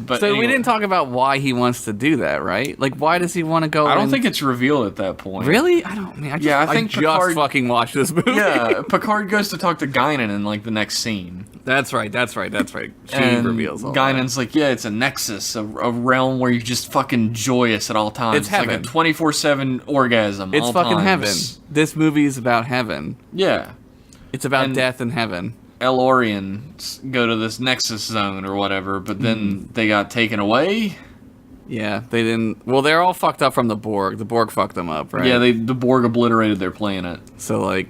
But so anyway, we didn't talk about why he wants to do that, right? Like, why does he want to go? I don't think it's revealed at that point. Really? I don't. Man, I think just Picard fucking watched this movie. Yeah, Picard goes to talk to Guinan in like the next scene. That's right. She And reveals all Guinan's like, yeah, it's a nexus, a realm where you're just fucking joyous at all times. It's heaven. Like a 24/7 orgasm. It's all fucking times. heaven. This movie is about heaven. Yeah. It's about And- death and heaven. Elorians go to this Nexus zone or whatever, but then they got taken away. Yeah, they didn't. Well, they're all fucked up from the Borg. The Borg fucked them up, right? Yeah, the Borg obliterated their planet. So like,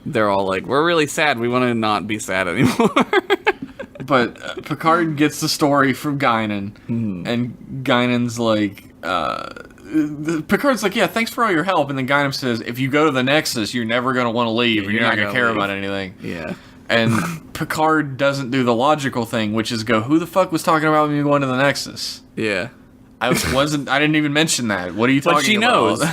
they're all like, "We're really sad. We want to not be sad anymore." But Picard gets the story from Guinan, and Guinan's like, Picard's like, yeah, thanks for all your help, and then Guinan says, if you go to the Nexus, you're never gonna want to leave, or you're not gonna care about anything. Yeah. And Picard doesn't do the logical thing, which is go, who the fuck was talking about me going to the Nexus? Yeah. I didn't even mention that. What are you talking But she about? knows.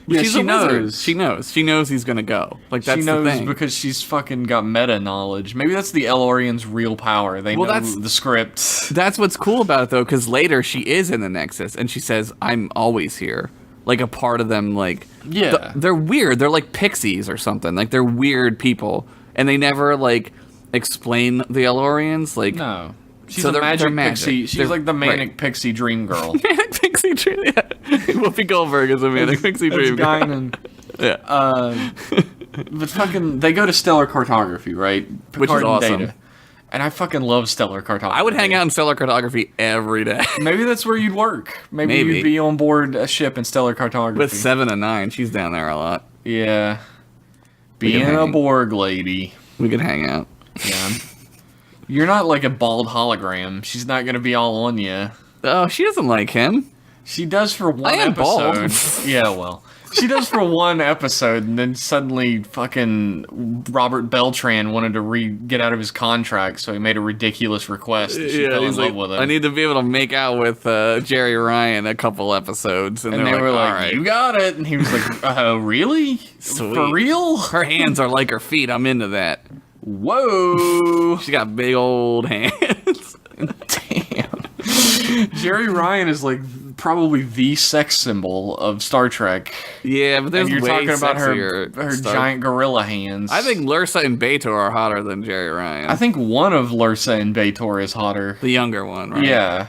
Yeah, She's she a wizard. knows. She knows. She knows he's gonna go. Like that's she knows the thing. because she's fucking got meta knowledge. Maybe that's the Elorians' real power. They know the script. That's what's cool about it though, because later she is in the Nexus and she says, "I'm always here." Like a part of them, like they're weird. They're like pixies or something. Like they're weird people, and they never like explain the Elorians. Like no. She's so a they're magic magic. pixie. She's They're- like the manic right. pixie dream girl. Manic pixie dream. Yeah. Whoopi Goldberg is a manic pixie dream girl. Guinan. Yeah. But fucking, they go to stellar cartography, right? Which is Picard and awesome. Data. And I fucking love stellar cartography. I would hang out in stellar cartography every day. Maybe that's where you'd work. Maybe you'd be on board a ship in stellar cartography. With 7 and 9, she's down there a lot. Yeah. We Being can a hang. Borg lady. We could hang out. Yeah. You're not like a bald hologram. She's not gonna be all on you. Oh, she doesn't like him. She does for one I am episode. bald. Yeah, well. She does for one episode, and then suddenly fucking Robert Beltran wanted to get out of his contract, so he made a ridiculous request, and she fell in love with him. I need to be able to make out with Jerry Ryan a couple episodes. And they were like, all right. you got it. And he was like, really? Sweet. For real? Her hands are like her feet. I'm into that. Whoa. She got big old hands. Damn. Jerry Ryan is like probably the sex symbol of Star Trek. Yeah, but there's and you're way talking about sexier her stuff. giant gorilla hands. I think Lursa and Beto are hotter than Jerry Ryan. I think one of Lursa and Bator is hotter. The younger one, right? Yeah.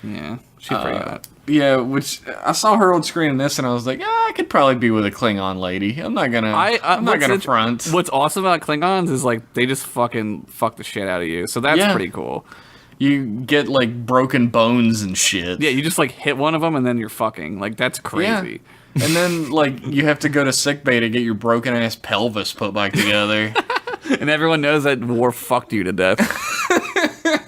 Yeah, she's pretty hot. Yeah, which I saw her on screen in this, and I was like, I could probably be with a Klingon lady. I'm not gonna. I'm not gonna front. What's awesome about Klingons is like they just fucking fuck the shit out of you. So that's pretty cool. You get like broken bones and shit. Yeah, you just like hit one of them and then you're fucking. Like that's crazy. Yeah. And then like you have to go to sickbay to get your broken ass pelvis put back together. And everyone knows that Worf fucked you to death.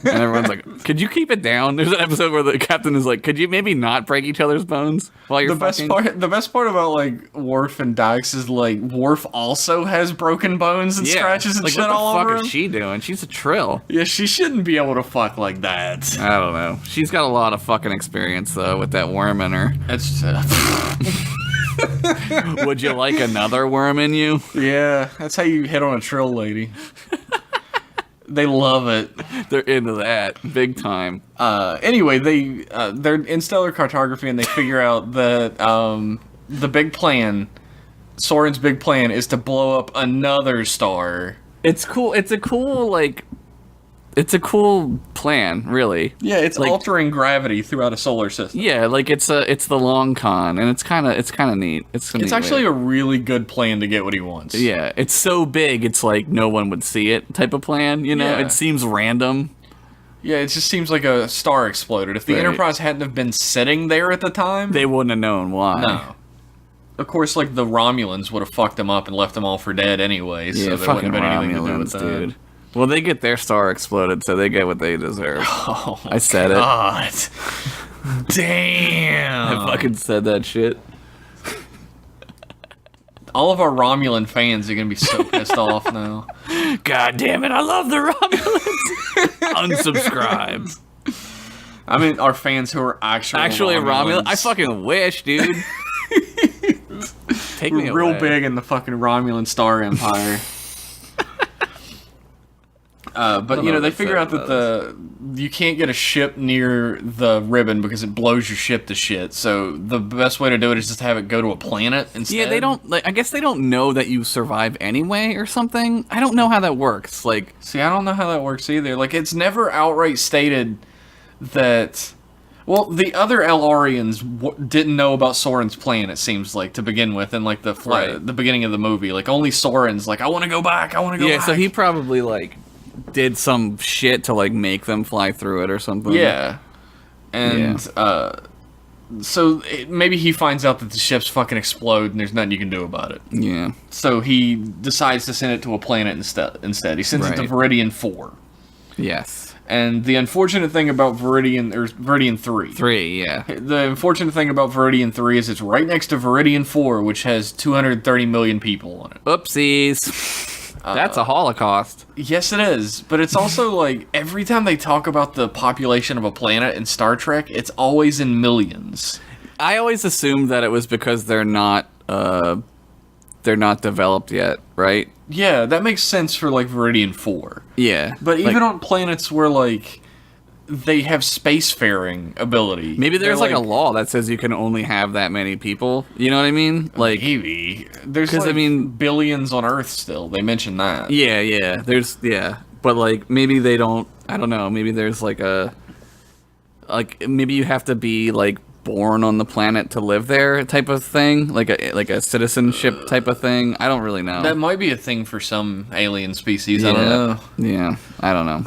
And everyone's like, could you keep it down? There's an episode where the captain is like, could you maybe not break each other's bones while you're fucking? The best part about like Worf and Dax is like Worf also has broken bones and scratches and like, shit all over what the fuck him. is she doing? She's a trill. Yeah, she shouldn't be able to fuck like that. I don't know. She's got a lot of fucking experience though with that worm in her. That's Would you like another worm in you? Yeah, that's how you hit on a trill lady. They love it. They're into that big time. Anyway, they're in stellar cartography and they figure out that the big plan, Soren's big plan, is to blow up another star. It's cool. It's a cool plan, really. Yeah, it's like, altering gravity throughout a solar system. Yeah, like it's the long con, and it's kind of neat. It's Actually a really good plan to get what he wants. Yeah, it's so big, it's like no one would see it type of plan. You know, Yeah. It seems random. Yeah, it just seems like a star exploded. If the Right. Enterprise hadn't have been sitting there at the time, They wouldn't have known why. no. Of course, like the Romulans would have fucked them up and left them all for dead anyway. Yeah, So there fucking wouldn't have been anything to do with Romulans, that. dude. Well, they get their star exploded, so they get what they deserve. Oh, I said God. it. Damn. I fucking said that shit. All of our Romulan fans are gonna be so pissed off now. God damn it! I love the Romulans. Unsubscribe. I mean, our fans who are actually a Romulan. Romulans. I fucking wish, dude. Take me We're real away. big in the fucking Romulan Star Empire. But you know, they figure out that you can't get a ship near the ribbon because it blows your ship to shit. So the best way to do it is just have it go to a planet instead. Yeah, they don't. Like, I guess they don't know that you survive anyway, or something. I don't know how that works. Like, see, I don't know how that works either. Like, it's never outright stated that. Well, the other Elarians didn't know about Soren's plan. It seems like to begin with, in like the beginning of the movie. Like only Soren's like, I want to go back. I want to go back. Yeah, so he probably like did some shit to like make them fly through it or something. Yeah, and so maybe he finds out that the ships fucking explode and there's nothing you can do about it. Yeah. So he decides to send it to a planet instead. He sends it to Viridian 4. Yes. And the unfortunate thing about Viridian 3. 3, yeah. The unfortunate thing about Viridian 3 is it's right next to Viridian 4, which has 230 million people on it. Oopsies. That's a holocaust. Yes, it is. But it's also like, every time they talk about the population of a planet in Star Trek, it's always in millions. I always assumed that it was because they're not developed yet, right? Yeah, that makes sense for like Viridian 4. Yeah. But even on planets where like they have spacefaring ability. Maybe there's like a law that says you can only have that many people. You know what I mean? Like maybe. There's 'cause, like I mean, billions on Earth still. They mentioned that. Yeah. But like maybe they don't, I don't know, maybe there's like maybe you have to be like born on the planet to live there type of thing, like a citizenship type of thing. I don't really know. That might be a thing for some alien species. I don't know. Yeah, I don't know.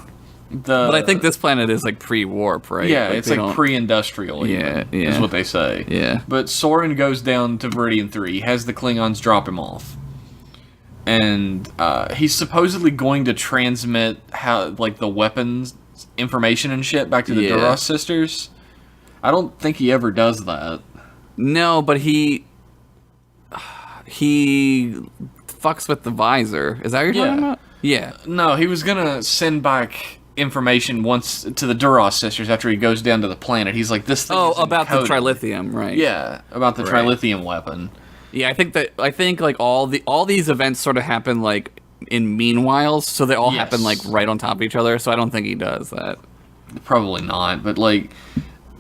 But I think this planet is like pre-warp, right? Yeah, it's like pre-industrial. Yeah, is what they say. Yeah. But Soren goes down to Viridian 3, has the Klingons drop him off, and he's supposedly going to transmit the weapons information and shit back to the Duras sisters. I don't think he ever does that. No, but he fucks with the visor. Is that what you're talking about? Yeah. No, he was gonna send back information once to the Duras sisters after he goes down to the planet. He's like, this thing is about the encoded. trilithium, right? Yeah, about the trilithium weapon. Yeah, I think like all these events sort of happen like in meanwhiles, so they all happen like right on top of each other. So I don't think he does that. Probably not, but like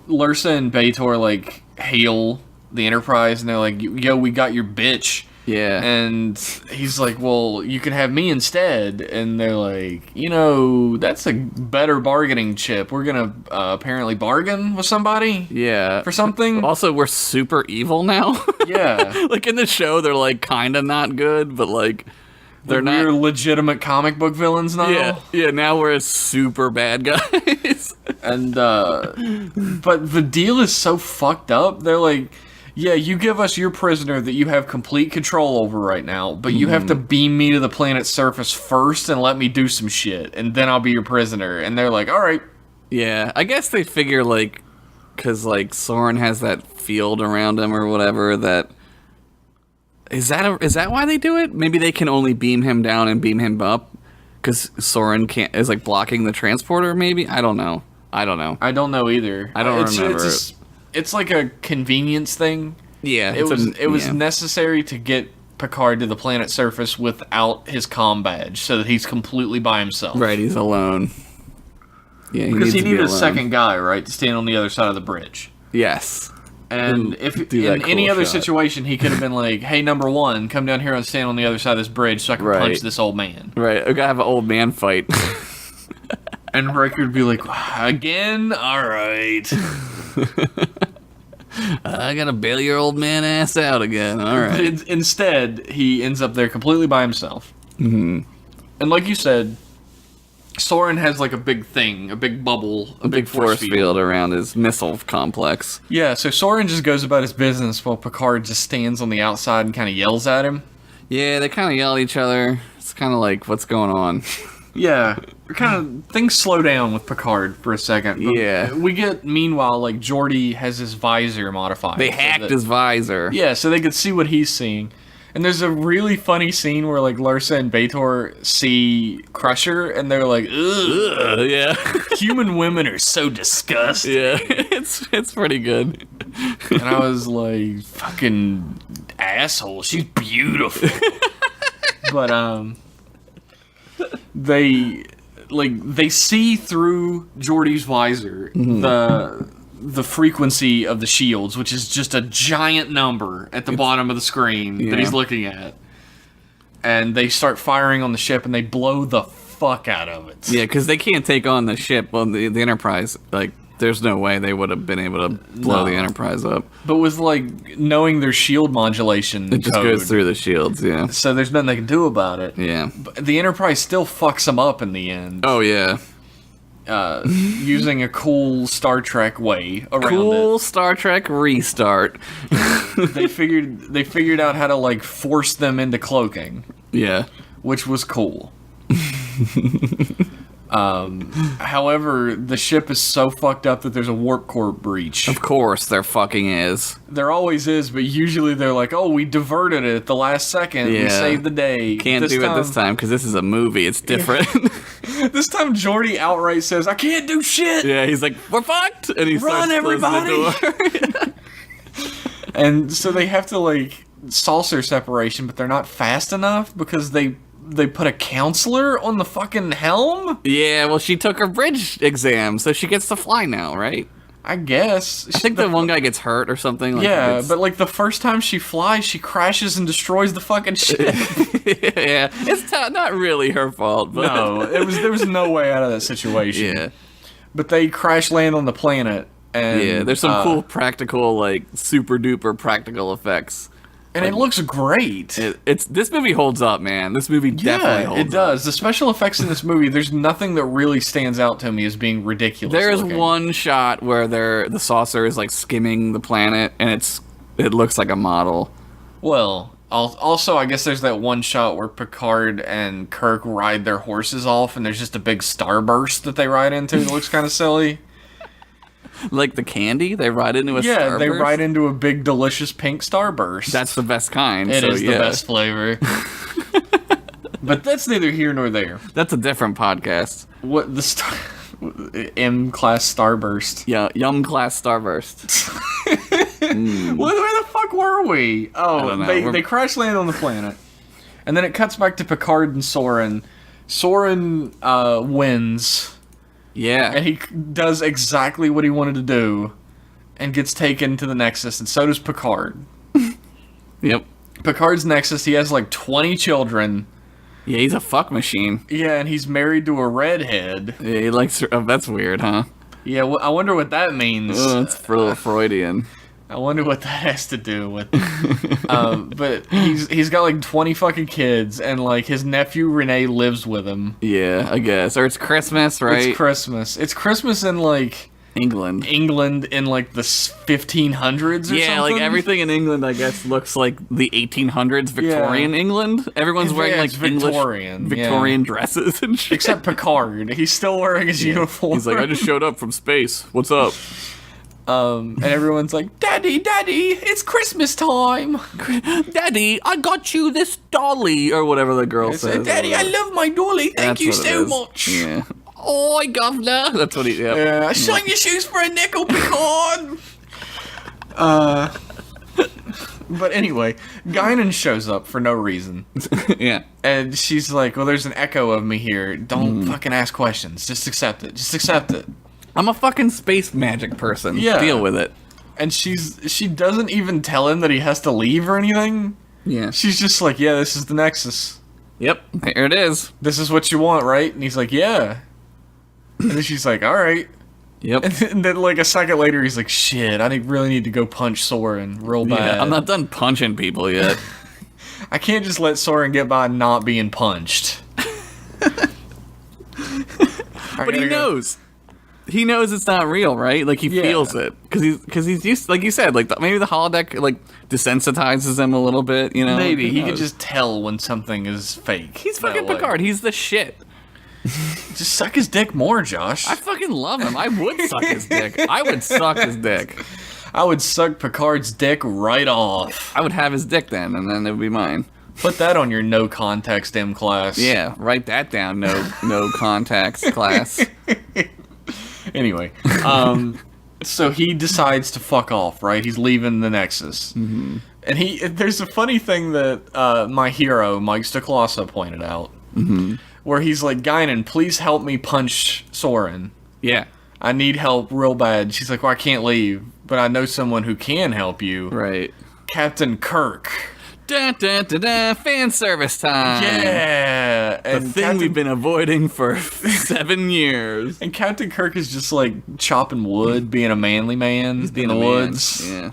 Lursa and B'Etor like hail the Enterprise, and they're like, "Yo, we got your bitch." Yeah. And he's like, "Well, you can have me instead." And they're like, "You know, that's a better bargaining chip. We're gonna apparently bargain with somebody." Yeah. For something. Also, we're super evil now. Yeah. Like in the show, they're like kind of not good, but like they're not. We're legitimate comic book villains now. Yeah. Yeah. Now we're super bad guys. And but the deal is so fucked up. They're like, yeah, you give us your prisoner that you have complete control over right now, but you have to beam me to the planet's surface first and let me do some shit, and then I'll be your prisoner. And they're like, all right. Yeah, I guess they figure like, cause like Soren has that field around him or whatever. That is that why they do it? Maybe they can only beam him down and beam him up, cause Soren is like blocking the transporter. Maybe I don't know. I don't know either. I don't remember. It's like a convenience thing. Yeah, it was necessary to get Picard to the planet's surface without his comm badge, so that he's completely by himself. Right, he's alone. Yeah, because he needed a second guy, right, to stand on the other side of the bridge. Yes. And if in any other situation, he could have been like, "Hey, number one, come down here and stand on the other side of this bridge so I can punch this old man." Right, we gotta have an old man fight. And Riker would be like, "Again? All right." I gotta bail your old man ass out again. All right. Instead, he ends up there completely by himself. Mm-hmm. And like you said, Soren has like a big thing, a big bubble, a big force field around his missile complex. Yeah, so Soren just goes about his business while Picard just stands on the outside and kind of yells at him. Yeah, they kind of yell at each other. It's kind of like, what's going on? Yeah, things slow down with Picard for a second. Yeah. We get, meanwhile, like, Geordi has his visor modified. They hacked his visor. Yeah, so they could see what he's seeing. And there's a really funny scene where, like, Lursa and B'Etor see Crusher, and they're like, ugh. Yeah. Human women are so disgusting. Yeah, it's pretty good. And I was like, fucking asshole, she's beautiful. But, they see through Geordi's visor the frequency of the shields, which is just a giant number at the bottom of the screen that he's looking at. And they start firing on the ship, and they blow the fuck out of it. Yeah, because they can't take on the ship, well, the Enterprise. Like, there's no way they would have been able to blow the Enterprise up. But with, like, knowing their shield modulation it just goes through the shields, yeah. So there's nothing they can do about it. Yeah. But the Enterprise still fucks them up in the end. Oh, yeah. Using a cool Star Trek way around it. Cool Star Trek restart. They figured out how to, like, force them into cloaking. Yeah. Which was cool. However, the ship is so fucked up that there's a warp core breach. Of course, there fucking is. There always is, but usually they're like, "Oh, we diverted it at the last second. We saved the day." Can't do it this time because this is a movie. It's different. Yeah. This time, Geordi outright says, "I can't do shit." Yeah, he's like, "We're fucked," and he run, starts everybody. The door. And so they have to like saucer separation, but they're not fast enough because they put a counselor on the fucking helm? Yeah, well, she took her bridge exam, so she gets to fly now, right? I guess. I think the one guy gets hurt or something. Like yeah, but like the first time she flies, she crashes and destroys the fucking ship. Yeah, it's not really her fault. But no, there was no way out of that situation. Yeah. But they crash land on the planet. And, yeah, there's some cool practical, like, super duper practical effects. And it looks great. This movie holds up, man. This movie definitely holds up. It does. The special effects in this movie, there's nothing that really stands out to me as being ridiculous. There is one shot where the saucer is like skimming the planet, and it looks like a model. Well, also I guess there's that one shot where Picard and Kirk ride their horses off, and there's just a big starburst that they ride into that looks kind of silly. Like the candy, they ride into a starburst? they ride into a big, delicious pink starburst. That's the best kind. It is yeah. the best flavor. But that's neither here nor there. That's a different podcast. What the M-class starburst? Yeah, Yum Class Starburst. Where the fuck were we? I don't know. They crash land on the planet. And then it cuts back to Picard and Soren. Soren wins. Yeah. And he does exactly what he wanted to do. And gets taken to the Nexus. And so does Picard. Yep. Picard's Nexus, he has like 20 children. Yeah, he's a fuck machine. Yeah, and he's married to a redhead. Yeah, he likes... Oh, that's weird, huh? Yeah, I wonder what that means. Oh, it's a little Freudian. I wonder what that has to do with. But he's got like 20 fucking kids, and like his nephew Renee lives with him. Yeah, I guess. Or it's Christmas, right? It's Christmas. It's Christmas in like England in like the 1500s or something. Yeah, like everything in England, I guess, looks like the 1800s Victorian England. Everyone's wearing like Victorian dresses and shit. Except Picard. He's still wearing his uniform. He's like, I just showed up from space. What's up? And everyone's like, Daddy, it's Christmas time. Daddy, I got you this dolly, or whatever the girl says. Daddy, I love my dolly. Thank you so much. Yeah. Oi, governor. That's what he. Yeah. Shine your shoes for a nickel, Picard. But anyway, Guinan shows up for no reason. Yeah. And she's like, well, there's an echo of me here. Don't fucking ask questions. Just accept it. Just accept it. I'm a fucking space magic person. Yeah. Deal with it. And she doesn't even tell him that he has to leave or anything. Yeah. She's just like, yeah, this is the Nexus. Yep. Here it is. This is what you want, right? And he's like, yeah. And then she's like, all right. Yep. And then like a second later, he's like, shit, I really need to go punch Soren real bad. Yeah, I'm not done punching people yet. I can't just let Soren get by not being punched. But he knows. He knows it's not real, right? Like, he feels it. Because he's used, like you said, like, maybe the holodeck, like, desensitizes him a little bit, you know? Maybe. He could just tell when something is fake. He's fucking Picard. He's the shit. Just suck his dick more, Josh. I fucking love him. I would suck his dick. I would suck his dick. I would suck Picard's dick right off. I would have his dick then, and then it would be mine. Put that on your no context M class. Yeah, write that down. No contacts class. Anyway, so he decides to fuck off, right? He's leaving the Nexus. Mm-hmm. And there's a funny thing that my hero, Mike Stoklasa, pointed out. Mm-hmm. Where he's like, Guinan, please help me punch Soren. Yeah. I need help real bad. She's like, well, I can't leave, but I know someone who can help you. Right. Captain Kirk. Dun, dun, dun, dun, fan service time. Yeah. And the thing we've been avoiding for 7 years. And Captain Kirk is just like chopping wood, being a manly man in the woods. Yeah.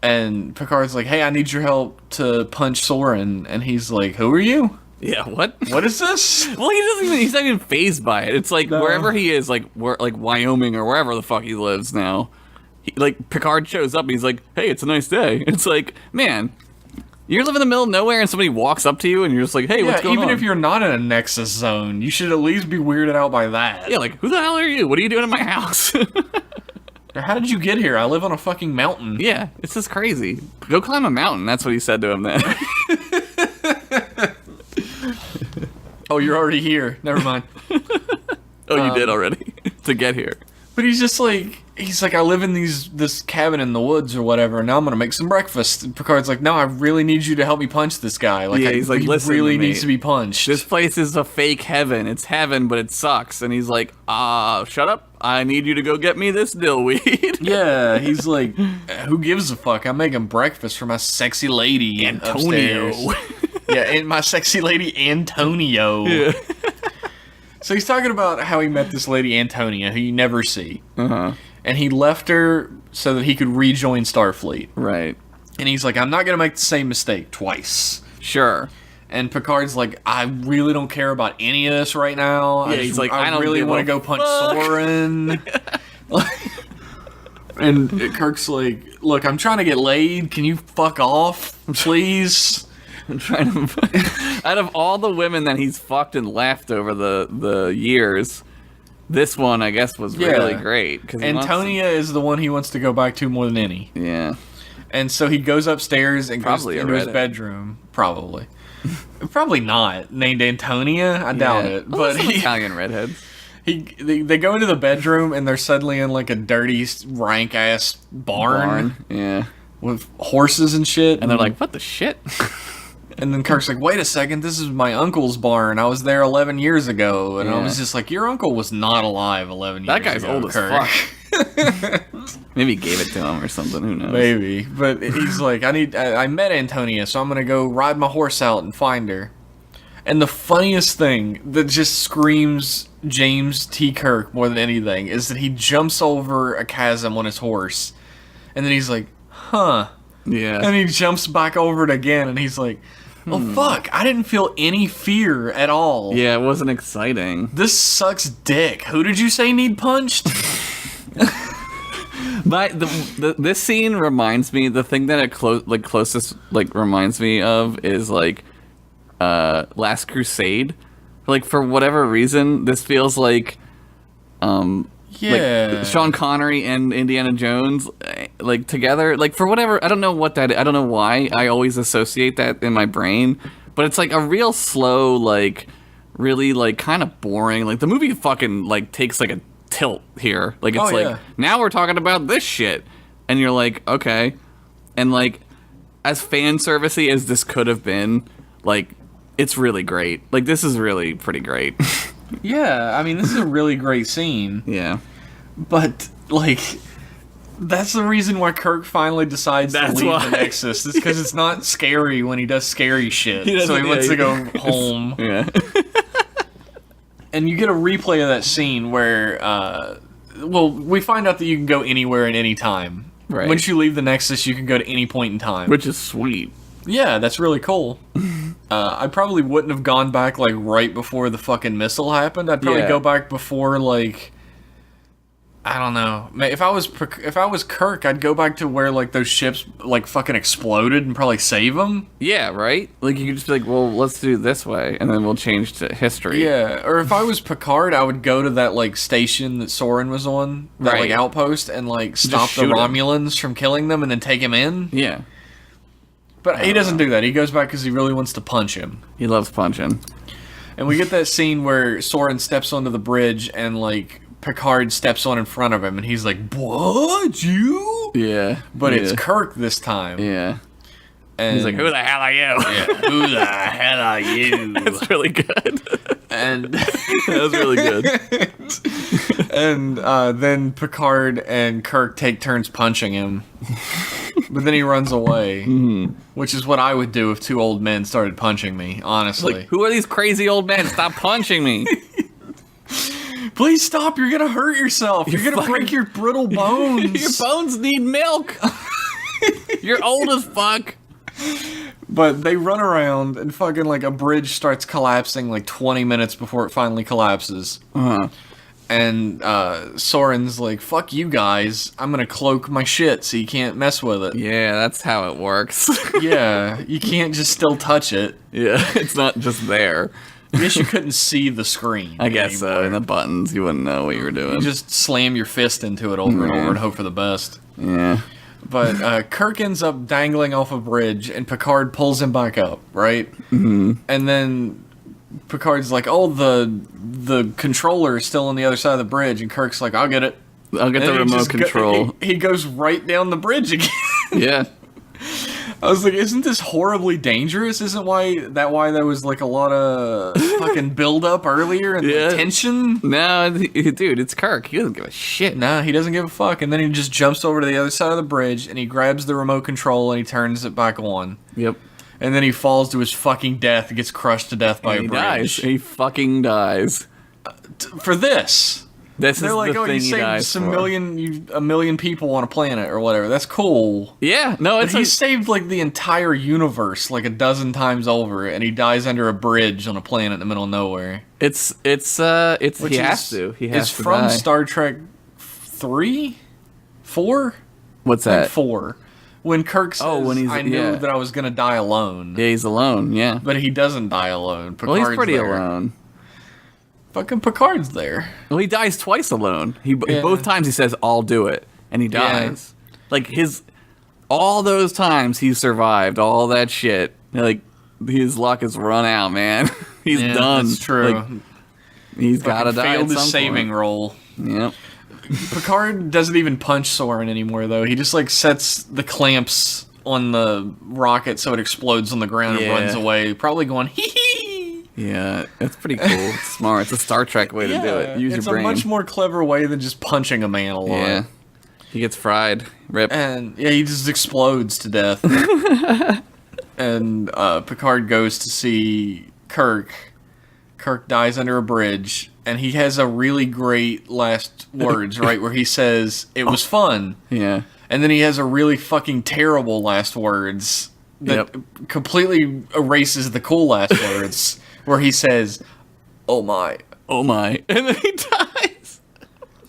And Picard's like, hey, I need your help to punch Soren. And he's like, who are you? Yeah, what? What is this? Well, he's not even fazed by it. It's like wherever he is, like Wyoming or wherever the fuck he lives now. Like Picard shows up and he's like, hey, it's a nice day. It's like, man, you live in the middle of nowhere and somebody walks up to you and you're just like, hey, what's going on? Even if you're not in a Nexus zone, you should at least be weirded out by that. Yeah, like, who the hell are you? What are you doing in my house? How did you get here? I live on a fucking mountain. Yeah, it's just crazy. Go climb a mountain. That's what he said to him then. Oh, you're already here. Never mind. Oh, you did already to get here. But he's just like, I live in this cabin in the woods or whatever, and now I'm gonna make some breakfast. And Picard's like, no, I really need you to help me punch this guy. Like, yeah, he's like, listen, really to me. needs to be punched. This place is a fake heaven. It's heaven, but it sucks. And he's like, shut up. I need you to go get me this dillweed. Yeah, he's like, who gives a fuck? I'm making breakfast for my sexy lady Antonio. Upstairs. Yeah, and my sexy lady Antonio. Yeah. So he's talking about how he met this lady Antonia, who you never see. Uh-huh. And he left her so that he could rejoin Starfleet. Right. And he's like, I'm not going to make the same mistake twice. Sure. And Picard's like, I really don't care about any of this right now. Yeah, he's like, I don't really want to go punch Soren. And Kirk's like, look, I'm trying to get laid. Can you fuck off, please? I'm trying to. Out of all the women that he's fucked and left over the years, this one, I guess, was really great. Antonia is the one he wants to go back to more than any. Yeah. And so he goes upstairs and Probably goes into his bedroom. Probably. Probably not. Named Antonia? I doubt it. Well, but Italian redheads. They go into the bedroom and they're suddenly in like a dirty, rank-ass barn. Yeah. With horses and shit. And they're like, what the shit? And then Kirk's like, wait a second, this is my uncle's barn. I was there 11 years ago. And I was just like, your uncle was not alive 11 years ago. That guy's old Kirk. as fuck. Maybe he gave it to him or something. Who knows? Maybe. But he's like, I met Antonia, so I'm going to go ride my horse out and find her. And the funniest thing that just screams James T. Kirk more than anything is that he jumps over a chasm on his horse. And then he's like, huh. Yeah. And he jumps back over it again, and he's like, oh, fuck, I didn't feel any fear at all. Yeah, it wasn't exciting. This sucks dick. Who did you say need punched? But this scene reminds me, the thing that it closest reminds me of is like Last Crusade. Like, for whatever reason, this feels like like Sean Connery and Indiana Jones like together, like for whatever, I don't know why I always associate that in my brain, but it's like a real slow, like really like kind of boring, like the movie fucking like takes like a tilt here, like it's now we're talking about this shit, and you're like, okay, and like as fan servicey as this could have been, like it's really great, like this is really pretty great. Yeah, I mean, this is a really great scene. Yeah. But, like, that's the reason why Kirk finally decides to leave the Nexus. It's because it's not scary when he does scary shit. So he wants to go home. Yeah. And you get a replay of that scene where, we find out that you can go anywhere at any time. Right. Once you leave the Nexus, you can go to any point in time. Which is sweet. Yeah, that's really cool. I probably wouldn't have gone back, like, right before the fucking missile happened. I'd probably go back before, like, I don't know. If I was Kirk, I'd go back to where, like, those ships, like, fucking exploded and probably save them. Yeah, right? Like, you could just be like, well, let's do it this way, and then we'll change to history. Yeah, or if I was Picard, I would go to that, like, station that Soren was on, that, like, outpost, and, like, stop the Romulans from killing them and then take him in. Yeah. But he doesn't do that. He goes back because he really wants to punch him. He loves punching. And we get that scene where Soren steps onto the bridge and, like, Picard steps on in front of him and he's like, what, you? Yeah. But it's Kirk this time. Yeah. And he's like, who the hell are you? Yeah, who the hell are you? That's really good. And that was really good. And then Picard and Kirk take turns punching him. But then he runs away, which is what I would do if two old men started punching me, honestly. Like, who are these crazy old men? Stop punching me. Please stop, you're gonna hurt yourself. You're gonna break your brittle bones. Your bones need milk. You're old as fuck. But they run around and fucking, like, a bridge starts collapsing like 20 minutes before it finally collapses. And Soren's like, fuck you guys, I'm gonna cloak my shit so you can't mess with it. Yeah, that's how it works. Yeah, you can't just still touch it. Yeah, it's not just there. I guess you couldn't see the screen. I guess so. In the buttons, you wouldn't know what you were doing. You just slam your fist into it over and over and hope for the best. Yeah. But Kirk ends up dangling off a bridge, and Picard pulls him back up, right? Mm-hmm. And then Picard's like, oh, the controller is still on the other side of the bridge, and Kirk's like, I'll get it. I'll get the remote control. He goes right down the bridge again. Yeah. I was like, isn't this horribly dangerous? Isn't why there was like a lot of fucking buildup earlier and like, tension? No, dude, it's Kirk. He doesn't give a shit. Nah, he doesn't give a fuck. And then he just jumps over to the other side of the bridge and he grabs the remote control and he turns it back on. Yep. And then he falls to his fucking death and gets crushed to death by a bridge. Dies. He fucking dies. For this. They're like, the oh, you saved a million people on a planet or whatever. That's cool. Yeah, no, he saved like the entire universe like a dozen times over, and he dies under a bridge on a planet in the middle of nowhere. He has to. It's from die. Star Trek 3, 4. What's that? Like 4. When Kirk says, I knew that I was gonna die alone. Yeah, he's alone. Yeah, but he doesn't die alone. Well, he's pretty alone. fucking Picard's there. Well, he dies twice alone. Both times he says, "I'll do it," and he dies. Like all those times he survived all that shit. Like his luck has run out, man. He's done. That's true. Like, he's got to die. Failed his saving role. Yep. Picard doesn't even punch Soren anymore, though. He just like sets the clamps on the rocket so it explodes on the ground and runs away, probably going hee hee. Yeah, it's pretty cool. It's smart. It's a Star Trek way to do it. Use your brain. It's a much more clever way than just punching a man a lot. Yeah. He gets fried. Rip. And he just explodes to death. And Picard goes to see Kirk. Kirk dies under a bridge, and he has a really great last words, right, where he says, "It was fun." Yeah. And then he has a really fucking terrible last words that completely erases the cool last words, where he says, "Oh my." Oh my. And then he dies.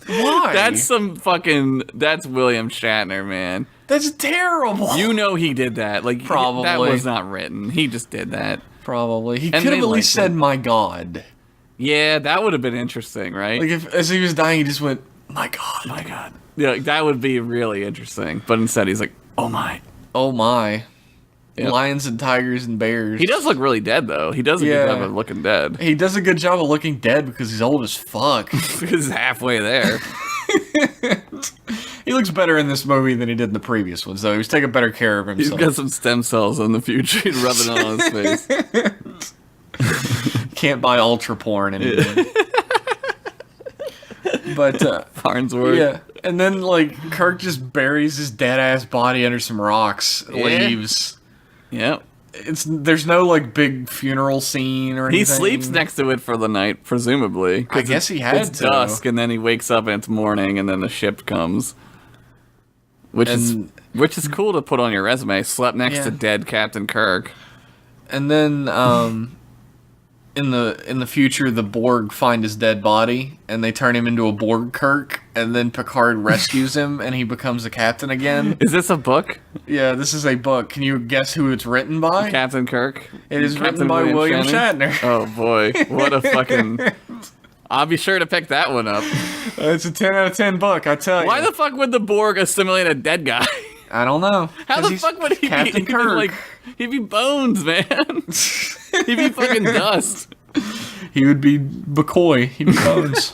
Why? That's William Shatner, man. That's terrible. You know he did that. Like, Probably. That was not written. He just did that. Probably. He And could have they at least liked said, "My God." Yeah, that would have been interesting, right? Like, if as he was dying, he just went, "My God." My God. Yeah, that would be really interesting. But instead, he's like, "Oh my." Oh my. Yep. Lions and tigers and bears. He does look really dead, though. He does a good job of looking dead. He does a good job of looking dead because he's old as fuck. Because he's halfway there. He looks better in this movie than he did in the previous ones, though. He was taking better care of He's himself. got some stem cells in the future. He's rubbing it on his face. Can't buy ultra porn anymore. But, Farnsworth. yeah. And then, like, Kirk just buries his dead-ass body under some rocks, leaves. Yep. There's no, like, big funeral scene or anything. He sleeps next to it for the night, presumably. I guess he had it's to. dusk, and then he wakes up and it's morning, and then the ship comes. Which is cool to put on your resume. Slept next to dead Captain Kirk. And then, in the future, the Borg find his dead body, and they turn him into a Borg Kirk, and then Picard rescues him, and he becomes a captain again. Is this a book? Yeah, this is a book. Can you guess who it's written by? Captain Kirk? It is Captain written by William Shatner. Oh, boy. What a fucking... I'll be sure to pick that one up. It's a 10 out of 10 book, I tell you. Why the fuck would the Borg assimilate a dead guy? I don't know. How the fuck would he Captain be? Kirk. He'd be bones, man. He'd be fucking dust. He would be McCoy. He'd be Bones.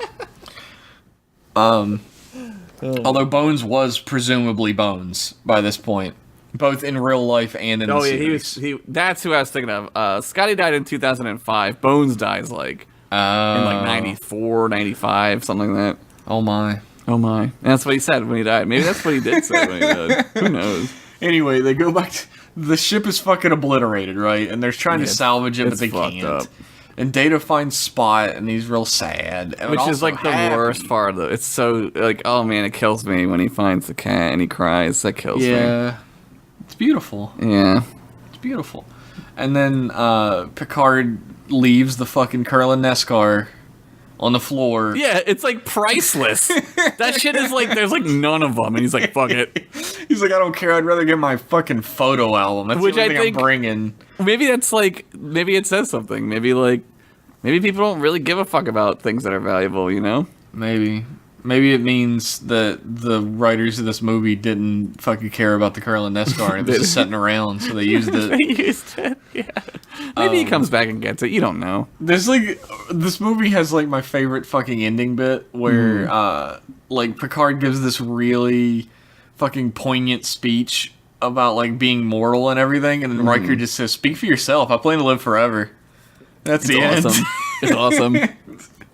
Although Bones was presumably Bones by this point, both in real life and in the series. That's who I was thinking of. Scotty died in 2005. Bones dies in like 94, 95, something like that. Oh my. Oh my. And that's what he said when he died. Maybe that's what he did say when he died. Who knows? Anyway, they go back to... The ship is fucking obliterated, right? And they're trying to salvage it, but they can't. Up. And Data finds Spot, and he's real sad. Which is like the worst part of it. It's so, like, oh man, it kills me when he finds the cat and he cries. That kills me. Yeah. It's beautiful. Yeah. It's beautiful. And then Picard leaves the fucking Kurlan Neskar on the floor. Yeah, it's like priceless. That shit is like, there's like none of them, and he's like, fuck it. He's like, I don't care, I'd rather get my fucking photo album. That's the only thing I'm bringing. Maybe that's like, maybe it says something. Maybe people don't really give a fuck about things that are valuable, you know? Maybe it means that the writers of this movie didn't fucking care about the Kurlan Neskar and it was just sitting around, so they used it. They used it, yeah. Maybe he comes back and gets it. You don't know. There's like, this movie has like my favorite fucking ending bit where like Picard gives this really fucking poignant speech about like being mortal and everything, and then Riker just says, "Speak for yourself. I plan to live forever." That's the end. It's awesome.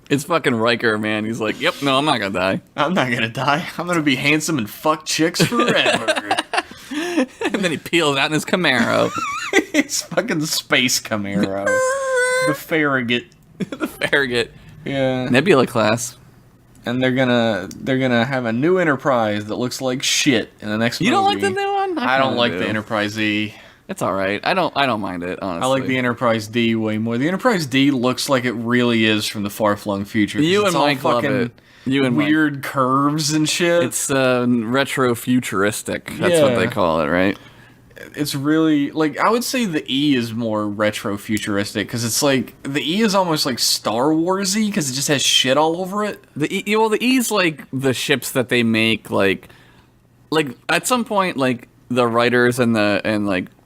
It's fucking Riker, man. He's like, yep, no, I'm not gonna die. I'm not gonna die. I'm gonna be handsome and fuck chicks forever. And then he peels out in his Camaro. It's fucking space Camaro. The Farragut. The Farragut. Yeah. Nebula class. And they're gonna have a new Enterprise that looks like shit in the next movie. You don't like the new one? I don't like the Enterprise E. It's all right. I don't mind it, honestly. I like the Enterprise D way more. The Enterprise D looks like it really is from the far-flung future. You and Mike love it. You and weird Mike. Curves and shit. It's retro-futuristic. That's what they call it, right? it's really like I would say the E is more retro futuristic because it's like the E is almost like Star Warsy because it just has shit all over it. The E's like the ships that they make, like at some point, like the writers and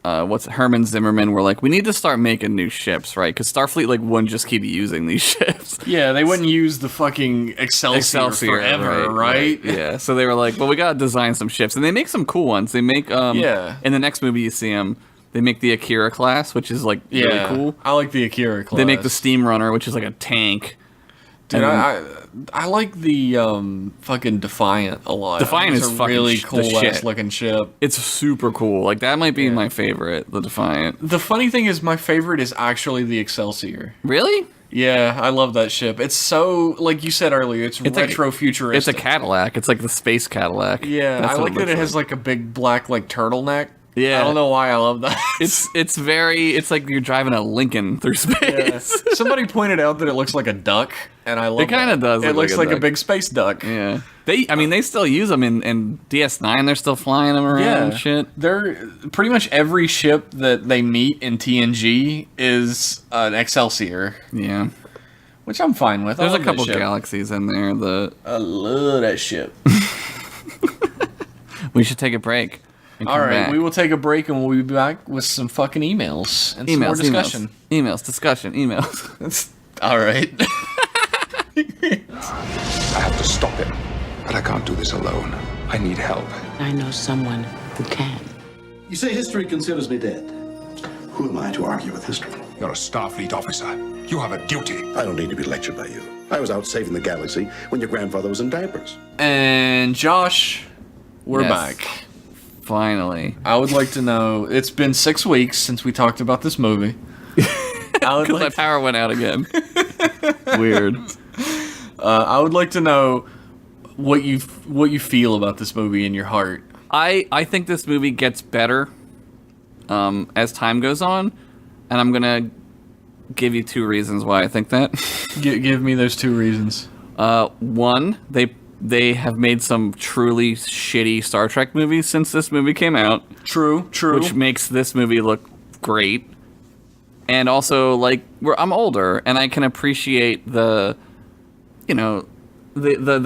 Herman Zimmerman were like, we need to start making new ships, right? Because Starfleet like wouldn't just keep using these ships. Yeah, they wouldn't use the fucking Excelsior forever, right? Yeah, so they were like, well, we gotta design some ships, and they make some cool ones. They make in the next movie you see them. They make the Akira class, which is like really cool. I like the Akira class. They make the Steam Runner, which is like a tank. Dude, I like the fucking Defiant a lot. Defiant is a fucking really cool ass shit. looking ship. It's super cool. Like that might be my favorite, the Defiant. The funny thing is, my favorite is actually the Excelsior. Really? Yeah, I love that ship. It's so, like you said earlier, it's retro futuristic. It's a Cadillac. It's like the space Cadillac. Yeah, I like that it has like a big black like turtleneck. Yeah, I don't know why I love that. It's like you're driving a Lincoln through space. Yeah. Somebody pointed out that it looks like a duck, and I love it. It kind of does. It looks like a a big space duck. Yeah. They still use them in DS9. They're still flying them around and shit. They're pretty much every ship that they meet in TNG is an Excelsior. Yeah. Which I'm fine with. There's a couple galaxies in there. I love that ship. We should take a break. All right, we will take a break and we'll be back with some fucking emails and some more discussion. Emails. All right. I have to stop him, but I can't do this alone. I need help. I know someone who can. You say history considers me dead. Who am I to argue with history? You're a Starfleet officer. You have a duty. I don't need to be lectured by you. I was out saving the galaxy when your grandfather was in diapers. And Josh, we're Yes. back. Finally. I would like to know, it's been 6 weeks since we talked about this movie. Because my power went out again. Weird. I would like to know what you feel about this movie in your heart. I think this movie gets better as time goes on, and I'm gonna give you 2 reasons why I think that. Give me those 2 reasons. One, they have made some truly shitty Star Trek movies since this movie came out. True. Which makes this movie look great. And also, like, I'm older, and I can appreciate the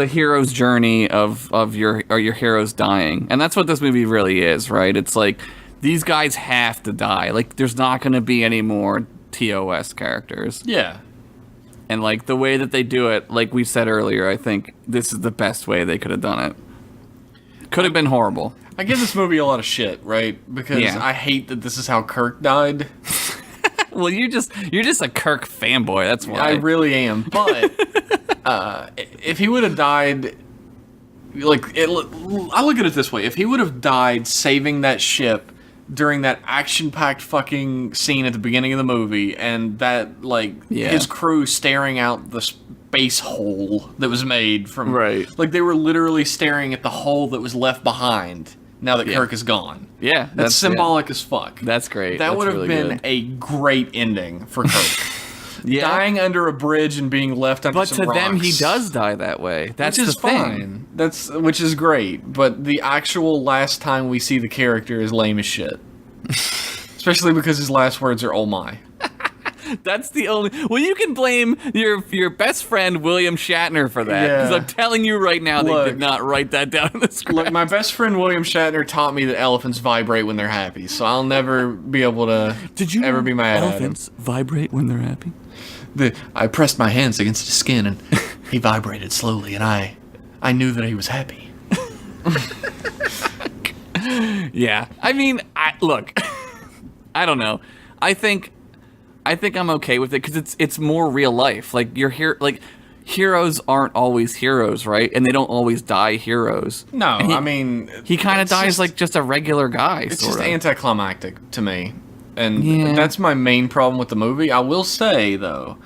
hero's journey of your heroes dying. And that's what this movie really is, right? It's like, these guys have to die. Like, there's not going to be any more TOS characters. Yeah. And, like, the way that they do it, like we said earlier, I think this is the best way they could have done it. Could have been horrible. I give this movie a lot of shit, right? Because I hate that this is how Kirk died. Well, you're just a Kirk fanboy, that's why. I really am. But if he would have died, I look at it this way. If he would have died saving that ship during that action-packed fucking scene at the beginning of the movie, and that, his crew staring out the space hole that was made from... Right. Like, they were literally staring at the hole that was left behind now that Kirk is gone. Yeah. That's symbolic as fuck. That's great. That would have really been good. a great ending for Kirk. Yeah. Dying under a bridge and being left under some rocks. But to them, he does die that way. That's which is the thing. Fine. Which is great. But the actual last time we see the character is lame as shit. Especially because his last words are "Oh my." That's the only. Well, you can blame your best friend William Shatner for that. Because I'm telling you right now, they did not write that down in the script. Look, my best friend William Shatner taught me that elephants vibrate when they're happy, so I'll never be able to. Did you ever be mad at him? Elephants vibrate when they're happy. I pressed my hands against his skin, and he vibrated slowly, and I knew that he was happy. Yeah, I mean, look, I don't know. I think I'm okay with it because it's more real life. Like heroes aren't always heroes, right? And they don't always die heroes. No, I mean, he kind of dies like just a regular guy. It's sorta. just anticlimactic to me, and that's my main problem with the movie. I will say though,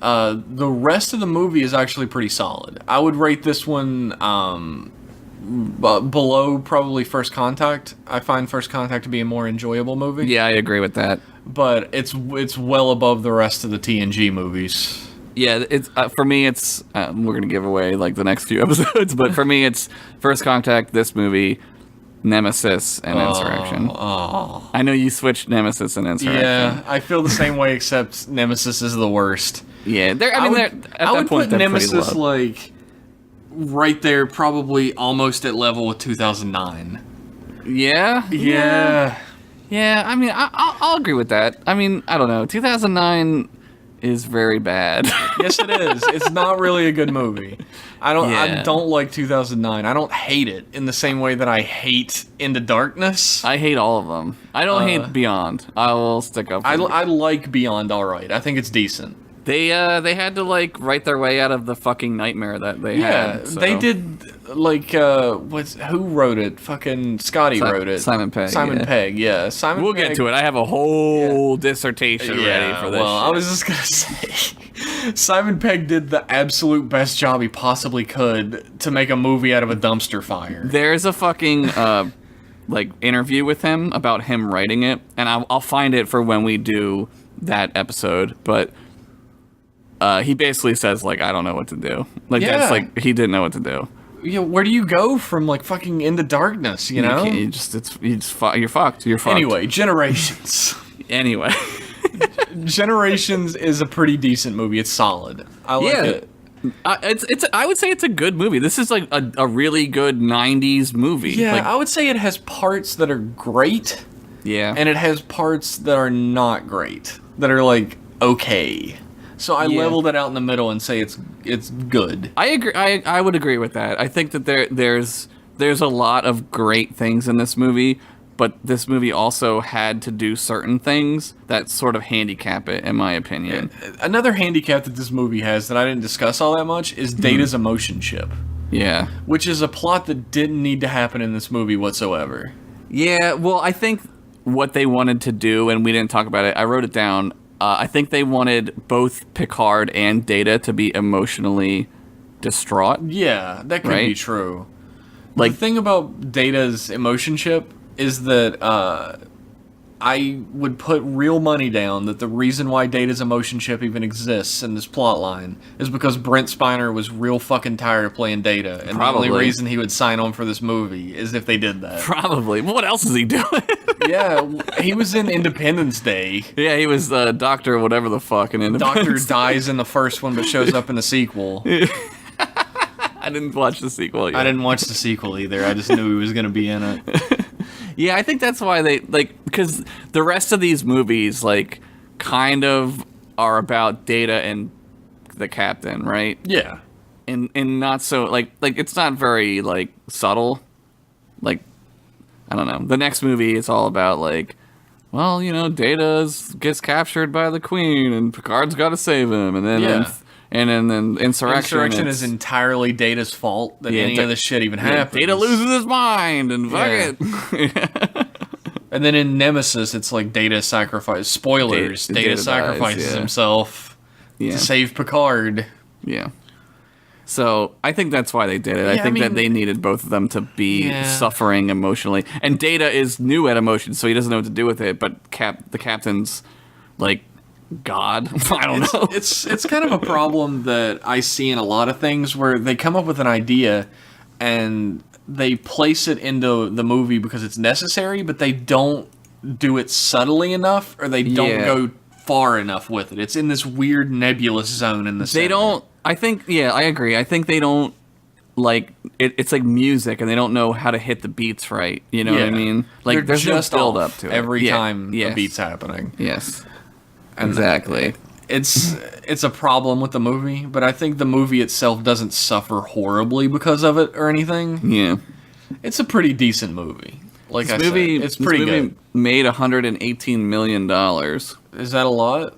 the rest of the movie is actually pretty solid. I would rate this one below probably First Contact. I find First Contact to be a more enjoyable movie. Yeah, I agree with that. But it's well above the rest of the TNG movies. Yeah, it's for me. It's we're gonna give away like the next few episodes, but for me, it's First Contact, this movie, Nemesis and Insurrection. I know you switched Nemesis and Insurrection. Yeah, I feel the same way, except Nemesis is the worst. Yeah, I would put Nemesis like right there, probably almost at level with 2009. Yeah. I mean, I'll agree with that. I mean, I don't know. 2009 is very bad. Yes, it is. It's not really a good movie. I don't like 2009. I don't hate it in the same way that I hate Into Darkness. I hate all of them. I don't hate Beyond. I will stick up. I like Beyond. All right. I think it's decent. They had to like write their way out of the fucking nightmare that they had. So. They did like who wrote it? Fucking Scotty wrote it. Simon Pegg. Pegg, yeah. We'll get to it. I have a whole dissertation ready for this. Well, I was just gonna say Simon Pegg did the absolute best job he possibly could to make a movie out of a dumpster fire. There's a fucking like interview with him about him writing it, and I'll find it for when we do that episode, but he basically says, like, I don't know what to do. Like, that's like, he didn't know what to do. Yeah, where do you go from, like, fucking Into Darkness, you know? You're fucked. Anyway, Generations. Generations is a pretty decent movie. It's solid. I like it. I would say it's a good movie. This is, like, a really good 90s movie. Yeah, like, I would say it has parts that are great. Yeah. And it has parts that are not great. That are, like, okay. So I leveled it out in the middle and say it's good. I agree. I would agree with that. I think that there's a lot of great things in this movie, but this movie also had to do certain things that sort of handicap it, in my opinion. Another handicap that this movie has that I didn't discuss all that much is Data's emotion chip. Yeah. Which is a plot that didn't need to happen in this movie whatsoever. Yeah, well, I think what they wanted to do, and we didn't talk about it, I wrote it down. I think they wanted both Picard and Data to be emotionally distraught. Yeah, that could be true. Like, the thing about Data's emotion chip is that I would put real money down that the reason why Data's emotion chip even exists in this plot line is because Brent Spiner was real fucking tired of playing Data, and the only reason he would sign on for this movie is if they did that. Probably. What else is he doing? Yeah, he was in Independence Day. Yeah, he was Doctor whatever the fuck in Independence Doctor dies in the first one but shows up in the sequel. I didn't watch the sequel yet. I didn't watch the sequel either. I just knew he was going to be in it. Yeah, I think that's why they, like, because the rest of these movies, like, kind of are about Data and the Captain, right? Yeah. And not so, like it's not very, like, subtle. Like, I don't know. The next movie is all about, like, well, you know, Data gets captured by the Queen, and Picard's got to save him, and then then Insurrection is entirely Data's fault that any of this shit even happens. Data loses his mind, and fuck it. And then in Nemesis, it's like Data spoilers. Data sacrifices himself to save Picard. Yeah. So I think that's why they did it. I think that they needed both of them to be suffering emotionally. And Data is new at emotion, so he doesn't know what to do with it. But the Captain's like God. I don't know. It's kind of a problem that I see in a lot of things where they come up with an idea and they place it into the movie because it's necessary, but they don't do it subtly enough, or they don't go far enough with it. It's in this weird nebulous zone in the center. They don't. I think. Yeah, I agree. I think they don't like it. It's like music, and they don't know how to hit the beats right. You know what I mean? Like there's just no build up to it every time a beat's happening. Yes. And exactly. It's a problem with the movie, but I think the movie itself doesn't suffer horribly because of it or anything. Yeah. It's a pretty decent movie. Like this I said, it's pretty good. Made $118 million. Is that a lot?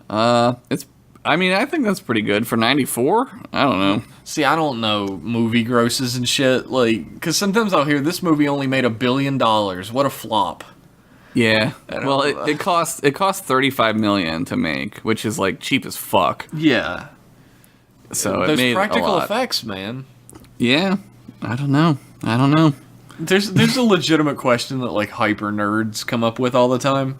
I mean, I think that's pretty good for 94. I don't know. See, I don't know movie grosses and shit. Like, because sometimes I'll hear this movie only made $1 billion. What a flop. Yeah. Well, it cost $35 million to make, which is like cheap as fuck. Yeah. So there's it made practical a lot. effects, man. Yeah. I don't know. There's a legitimate question that like hyper nerds come up with all the time,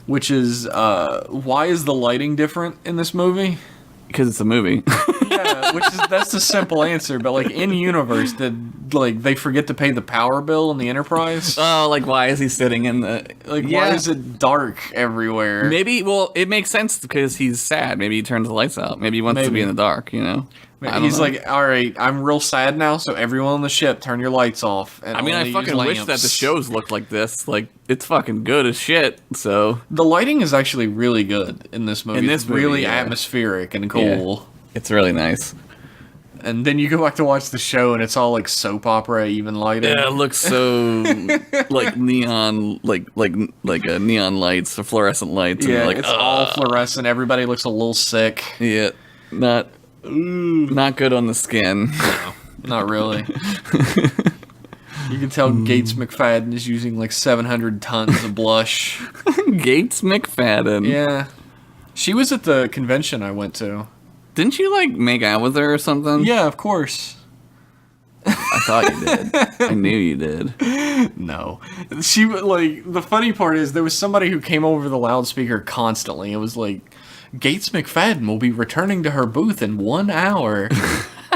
which is why is the lighting different in this movie? Because it's a movie. Yeah, Yeah, that's the simple answer. But like in universe, did like they forget to pay the power bill in the Enterprise? Oh, like why is he sitting in the Why is it dark everywhere? Maybe it makes sense because he's sad. Maybe he turns the lights out. Maybe he wants to be in the dark. You know. He's like, all right, I'm real sad now, so everyone on the ship, turn your lights off. And I fucking wish that the shows looked like this. Like, it's fucking good as shit, so... The lighting is actually really good in this movie. It's really atmospheric and cool. Yeah. It's really nice. And then you go back to watch the show, and it's all, like, soap opera even lighting. Yeah, it looks so, like, neon, like neon lights, or fluorescent lights. Yeah, and like, it's all fluorescent. Everybody looks a little sick. Yeah, not good on the skin. No, not really. You can tell Gates McFadden is using like 700 tons of blush. Gates McFadden. Yeah. She was at the convention I went to. Didn't you like make out with her or something? Yeah, of course. I thought you did. I knew you did. No. She, like, the funny part is there was somebody who came over the loudspeaker constantly. It was like, Gates McFadden will be returning to her booth in 1 hour.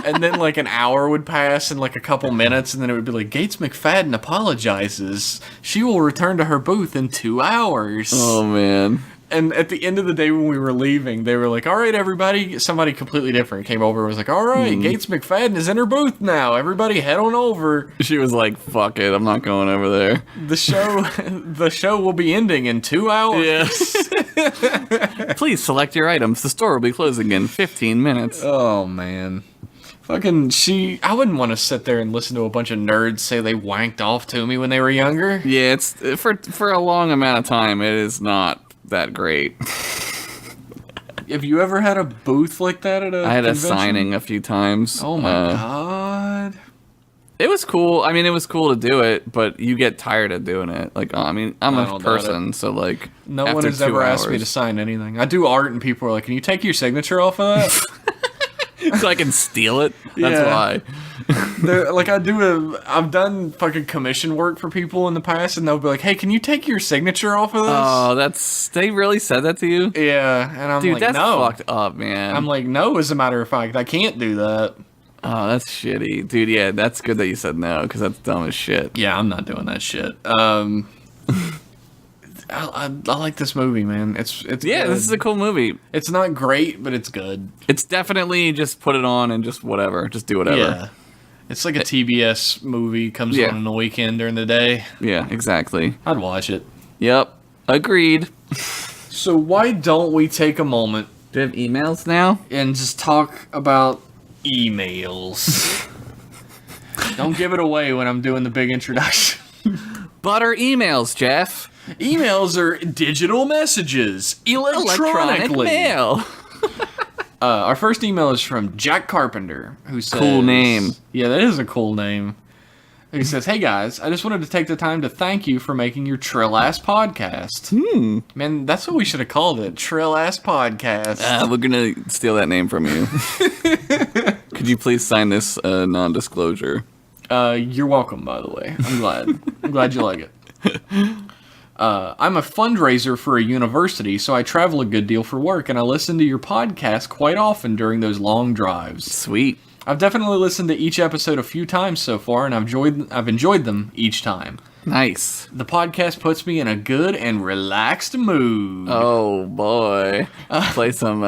And then, like, an hour would pass and, like, a couple minutes, and then it would be like, Gates McFadden apologizes. She will return to her booth in 2 hours. Oh, man. And at the end of the day when we were leaving, they were like, all right, everybody. Somebody completely different came over and was like, all right, Gates McFadden is in her booth now. Everybody head on over. She was like, fuck it, I'm not going over there. The show will be ending in 2 hours. Yes. Please select your items. The store will be closing in 15 minutes. Oh, man. Fucking I wouldn't want to sit there and listen to a bunch of nerds say they wanked off to me when they were younger. Yeah, it's for a long amount of time, it is not that great. Have you ever had a booth like that at a I had convention? a signing a few times. Oh my god. It was cool. I mean, it was cool to do it, but you get tired of doing it. Like, I mean, I'm a person, so like, no one has ever asked me to sign anything. I do art, and people are like, "Can you take your signature off of that?" So I can steal it. That's why. I've done fucking commission work for people in the past, and they'll be like, "Hey, can you take your signature off of this?" Oh, they really said that to you? Yeah, and I'm Dude, like, that's no. fucked up, man. I'm like, no, as a matter of fact, I can't do that. Oh, that's shitty. Dude, yeah, that's good that you said no, because that's dumb as shit. Yeah, I'm not doing that shit. I like this movie, man. It's yeah, good. This is a cool movie. It's not great, but it's good. It's definitely just put it on and just whatever. Just do whatever. Yeah. It's like a TBS movie, comes on the weekend during the day. Yeah, exactly. I'd watch it. Yep. Agreed. So why don't we take a moment... Do you have emails now? ...and just talk about emails. Don't give it away when I'm doing the big introduction. Butter emails, Jeff. Emails are digital messages. Electronic mail. Our first email is from Jack Carpenter, who says... Cool name. Yeah, that is a cool name. He says, hey guys, I just wanted to take the time to thank you for making your Trill-Ass podcast. Man, that's what we should have called it. Trill-Ass podcast. We're going to steal that name from you. Could you please sign this non-disclosure? You're welcome, by the way. I'm glad. I'm glad you like it. I'm a fundraiser for a university, so I travel a good deal for work, and I listen to your podcast quite often during those long drives. Sweet. I've definitely listened to each episode a few times so far, and I've enjoyed them each time. Nice. The podcast puts me in a good and relaxed mood. Oh, boy. Play some,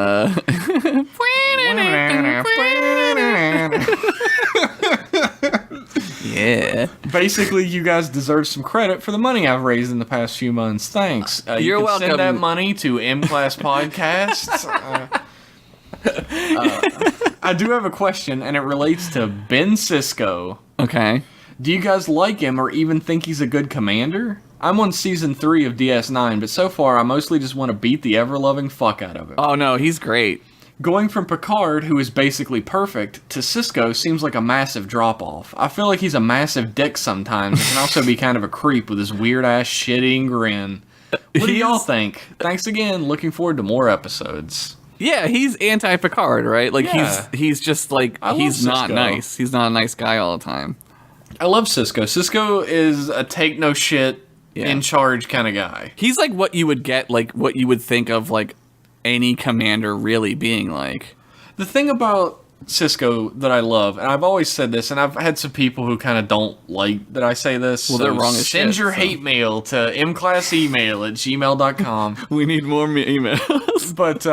Yeah. Basically, you guys deserve some credit for the money I've raised in the past few months. Thanks. You're welcome. Send that money to M-Class Podcasts. I do have a question, and it relates to Ben Sisko. Okay. Do you guys like him or even think he's a good commander? I'm on season 3 of DS9, but so far I mostly just want to beat the ever-loving fuck out of him. Oh, no, he's great. Going from Picard, who is basically perfect, to Sisko seems like a massive drop-off. I feel like he's a massive dick sometimes, and can also be kind of a creep with his weird-ass shitting grin. What do y'all think? Thanks again, looking forward to more episodes. Yeah, he's anti-Picard, right? Like, Yeah. he's just like, he's not nice. He's not a nice guy all the time. I love Sisko. Sisko is a take-no-shit, in-charge kind of guy. He's like what you would get, like, what you would think of, like, any commander really being like. The thing about Cisco that I love, and I've always said this, and I've had some people who kind of don't like that I say this. Well, so they're wrong as send shit, your so. hate mail to mclassemail@gmail.com. We need more emails. But,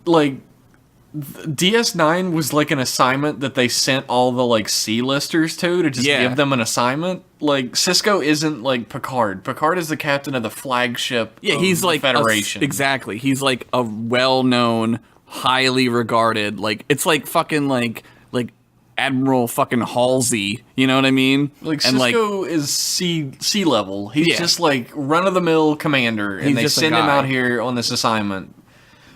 like, DS9 was like an assignment that they sent all the, like, C-listers to just give them an assignment. Like, Cisco isn't like Picard. Picard is the captain of the flagship of He's the like Federation. Exactly. He's like a well-known, highly regarded, like, it's like fucking like Admiral fucking Halsey, you know what I mean? Like, and Cisco is sea level. He's just like run-of-the-mill commander, and He's they just a send him guy. out here on this assignment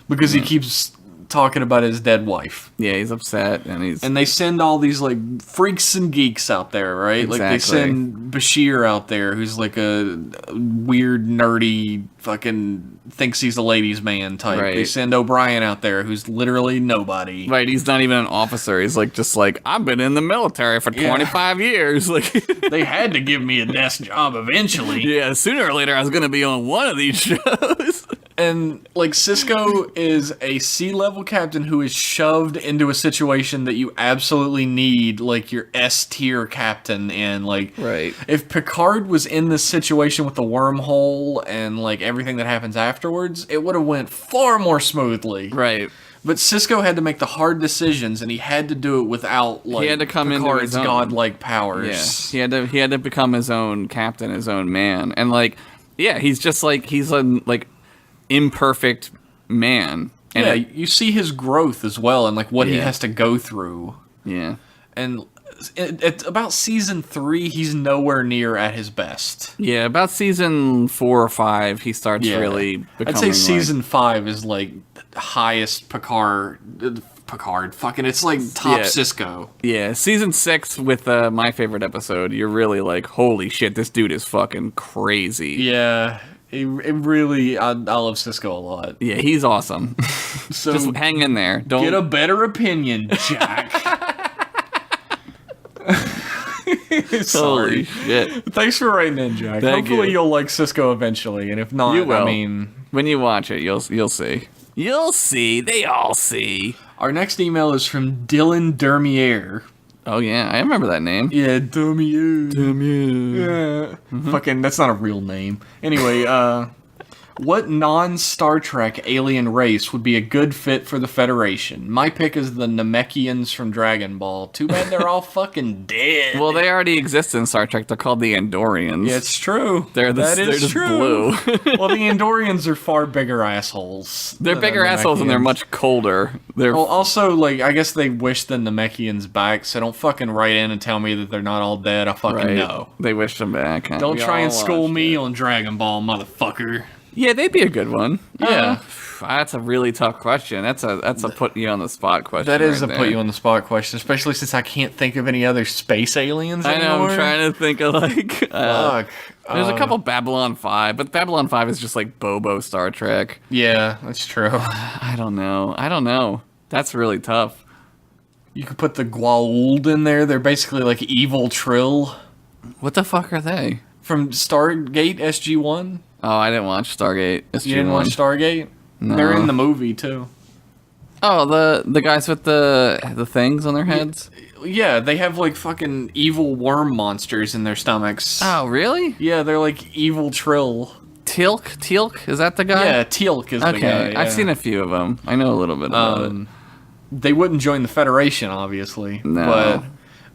because he keeps talking about his dead wife. Yeah, he's upset, and they send all these like freaks and geeks out there, right? Like they send Bashir out there, who's like a weird, nerdy, fucking thinks he's a ladies' man type. Right. They send O'Brien out there, who's literally nobody. Right, he's not even an officer. He's like just like, I've been in the military for 25 years. Like they had to give me a desk job eventually. Yeah, sooner or later I was gonna be on one of these shows. And, like, Cisco is a sea-level captain who is shoved into a situation that you absolutely need, like, your S-tier captain in. Like, if Picard was in this situation with the wormhole and, like, everything that happens afterwards, it would have went far more smoothly. Right. But Cisco had to make the hard decisions, and he had to do it without, like, he had to come Picard's into his own godlike powers. Yeah, he had to become his own captain, his own man. And, like, yeah, he's just, like, he's a, like, imperfect man. And yeah, you see his growth as well, and like what he has to go through. Yeah. And at about season 3, he's nowhere near at his best. Yeah, about season 4 or 5, he starts really becoming. I'd say season 5 is like highest Picard. Fucking, it's like top Cisco. Yeah, season 6 with my favorite episode, you're really like, holy shit, this dude is fucking crazy. Yeah. It really, I love Cisco a lot. Yeah, he's awesome. So just hang in there. Don't get a better opinion, Jack. Sorry. Holy shit. Thanks for writing in, Jack. Hopefully you'll like Cisco eventually, and if not, you will. I mean, when you watch it, you'll see. You'll see. They all see. Our next email is from Dylan Dermier. Oh, yeah. I remember that name. Yeah, Dermier. Dermier. Yeah. Fucking, that's not a real name. Anyway, what non-Star Trek alien race would be a good fit for the Federation? My pick is the Namekians from Dragon Ball. Too bad they're all fucking dead. Well, they already exist in Star Trek. They're called the Andorians. Yeah, it's true. They're just blue. Well, the Andorians are far bigger assholes. They're bigger assholes and they're much colder. They're well, also, like, I guess they wish the Namekians back, so don't fucking write in and tell me that they're not all dead. I fucking know. They wish them back. Huh? Don't try and school me on Dragon Ball, motherfucker. Yeah, they'd be a good one. Yeah. That's a really tough question. That's a put you on the spot question. That is right a put you on the spot question, especially since I can't think of any other space aliens anymore. I know, I'm trying to think of like Fuck. There's a couple Babylon 5, but Babylon 5 is just like Bobo Star Trek. Yeah, that's true. I don't know. That's really tough. You could put the Goa'uld in there. They're basically like evil Trill. What the fuck are they? From Stargate SG-1? Oh, I didn't watch Stargate. SG-1. You didn't watch Stargate? No. They're in the movie, too. Oh, the guys with the things on their heads? Yeah, they have, like, fucking evil worm monsters in their stomachs. Oh, really? Yeah, they're, like, evil Trill. Teal'c? Is that the guy? Yeah, Teal'c is the guy. Okay, Yeah. I've seen a few of them. I know a little bit about it. They wouldn't join the Federation, obviously. No. But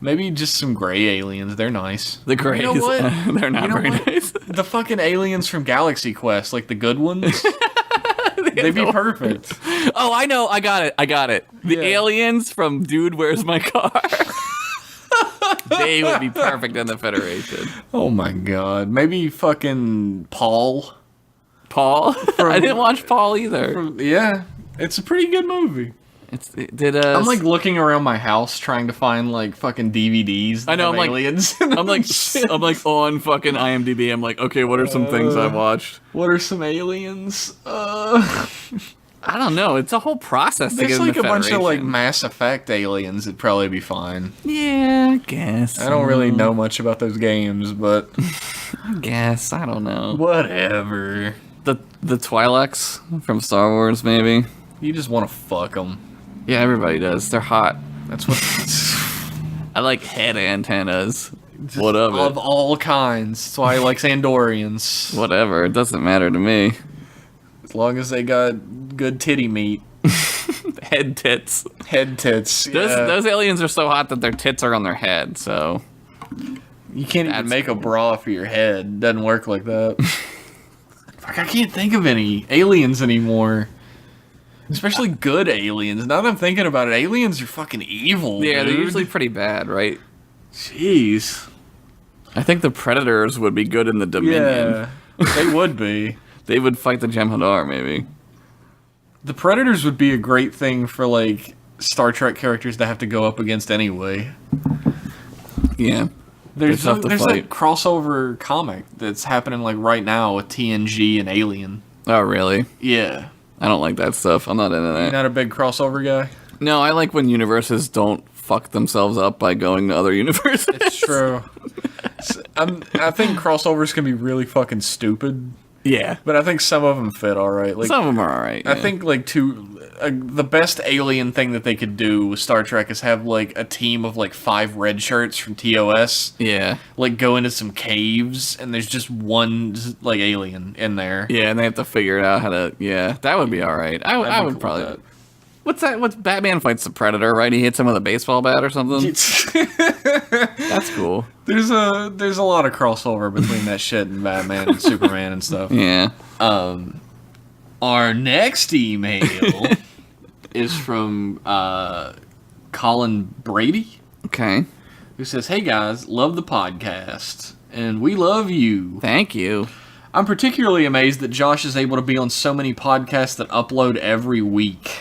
maybe just some gray aliens. They're nice. The Greys. You know what? They're not very nice. The fucking aliens from Galaxy Quest, like the good ones. They'd be perfect. Oh, I know. I got it. The Yeah. aliens from Dude, Where's My Car? They would be perfect in the Federation. Oh my god. Maybe fucking Paul. Paul? I didn't watch Paul either. Yeah. It's a pretty good movie. I'm like looking around my house trying to find like fucking DVDs. I know, of I'm like- aliens. I'm like on fucking IMDb. I'm like, okay, what are some things I watched? What are some aliens? I don't know. It's a whole process to There's get in like the a bunch of like Federation. Mass Effect aliens. It'd probably be fine. Yeah, I guess. I don't really know much about those games, but I guess. I don't know. whatever. The Twi'leks from Star Wars, maybe. You just want to fuck them. Yeah, everybody does. They're hot. That's what. I like head antennas. What of Of it? all kinds. That's why he likes Andorians. Whatever. It doesn't matter to me. As long as they got good titty meat. Head tits. Head tits. Those aliens are so hot that their tits are on their head, so... You can't even That's make a cool. bra for your head. Doesn't work like that. Fuck, I can't think of any aliens anymore. Especially good aliens. Now that I'm thinking about it, aliens are fucking evil, Yeah, they're dude. usually pretty bad, right? Jeez. I think the Predators would be good in the Dominion. Yeah, they would be. They would fight the Jem'Hadar, maybe. The Predators would be a great thing for, like, Star Trek characters to have to go up against anyway. Yeah. There's tough to that fight. crossover comic that's happening, like, right now with TNG and Alien. Oh, really? Yeah. I don't like that stuff. I'm not into You're that. not a big crossover guy? No, I like when universes don't fuck themselves up by going to other universes. It's true. I think crossovers can be really fucking stupid, Yeah. but I think some of them fit all right. Like, Some of them are alright. I think like the best alien thing that they could do with Star Trek is have like a team of like 5 red shirts from TOS, Yeah. like go into some caves and there's just one like alien in there. Yeah, and they have to figure it out how to... Yeah, that would be alright. I I'd be would cool probably... with What's that? What's Batman fights the Predator, right? He hits him with a baseball bat or something? that. That's cool. There's a lot of crossover between that shit and Batman and Superman and stuff. Yeah. Our next email is from Colin Brady, Okay. who says, "Hey guys, love the podcast, and we love you. Thank you. I'm particularly amazed that Josh is able to be on so many podcasts that upload every week."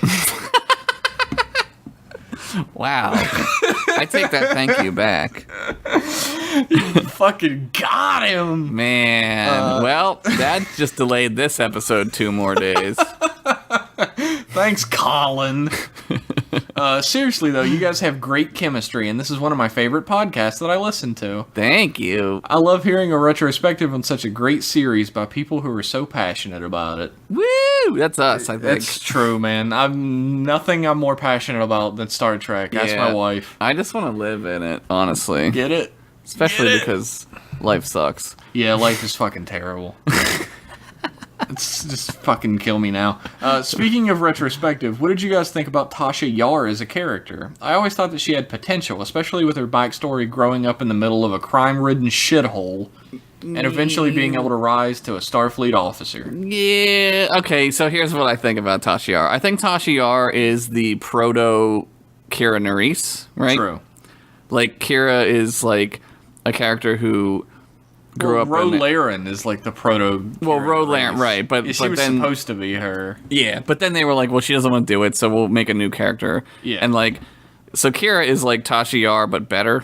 Wow. I take that thank you back. Fucking got him! Man. Well, that just delayed this episode 2 more days. Thanks, Colin. Seriously, though, you guys have great chemistry, and this is one of my favorite podcasts that I listen to. Thank you. I love hearing a retrospective on such a great series by people who are so passionate about it. Woo! That's us, I think. That's true, man. I'm more passionate about than Star Trek. Ask my wife. I just want to live in it, honestly. Get it? Especially Get it? because life sucks. Yeah, life is fucking terrible. It's just fucking kill me now. Speaking of retrospective, what did you guys think about Tasha Yar as a character? I always thought that she had potential, especially with her backstory growing up in the middle of a crime-ridden shithole and eventually being able to rise to a Starfleet officer. Yeah. Okay, so here's what I think about Tasha Yar. I think Tasha Yar is the proto Kira Nerys, right? True. Like, Kira is like a character who grew up Ro in... Laren is like the proto. Well, Ro Kira Laren, Nerys. right, but- Yeah, she but was then- supposed to be her. Yeah, but then they were like, well, she doesn't want to do it, so we'll make a new character. Yeah. And like, so Kira is like Tasha Yar, but better.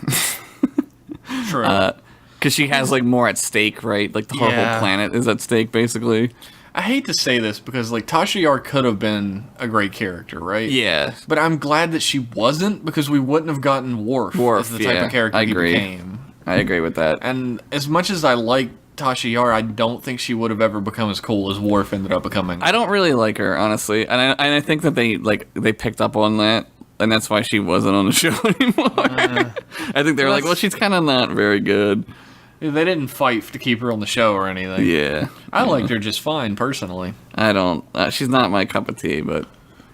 True. Because she has like more at stake, right? Like the whole Yeah. planet is at stake, basically. I hate to say this because like Tasha Yar could have been a great character, right? Yeah. But I'm glad that she wasn't because we wouldn't have gotten Worf as the type yeah, of character I he agree. became. I agree with that. And as much as I like Tasha Yar, I don't think she would have ever become as cool as Worf ended up becoming. I don't really like her, honestly, and I think that they picked up on that, and that's why she wasn't on the show anymore. I think they were like, well, she's kind of not very good. They didn't fight to keep her on the show or anything. Yeah. I liked her just fine, personally. I don't. She's not my cup of tea, but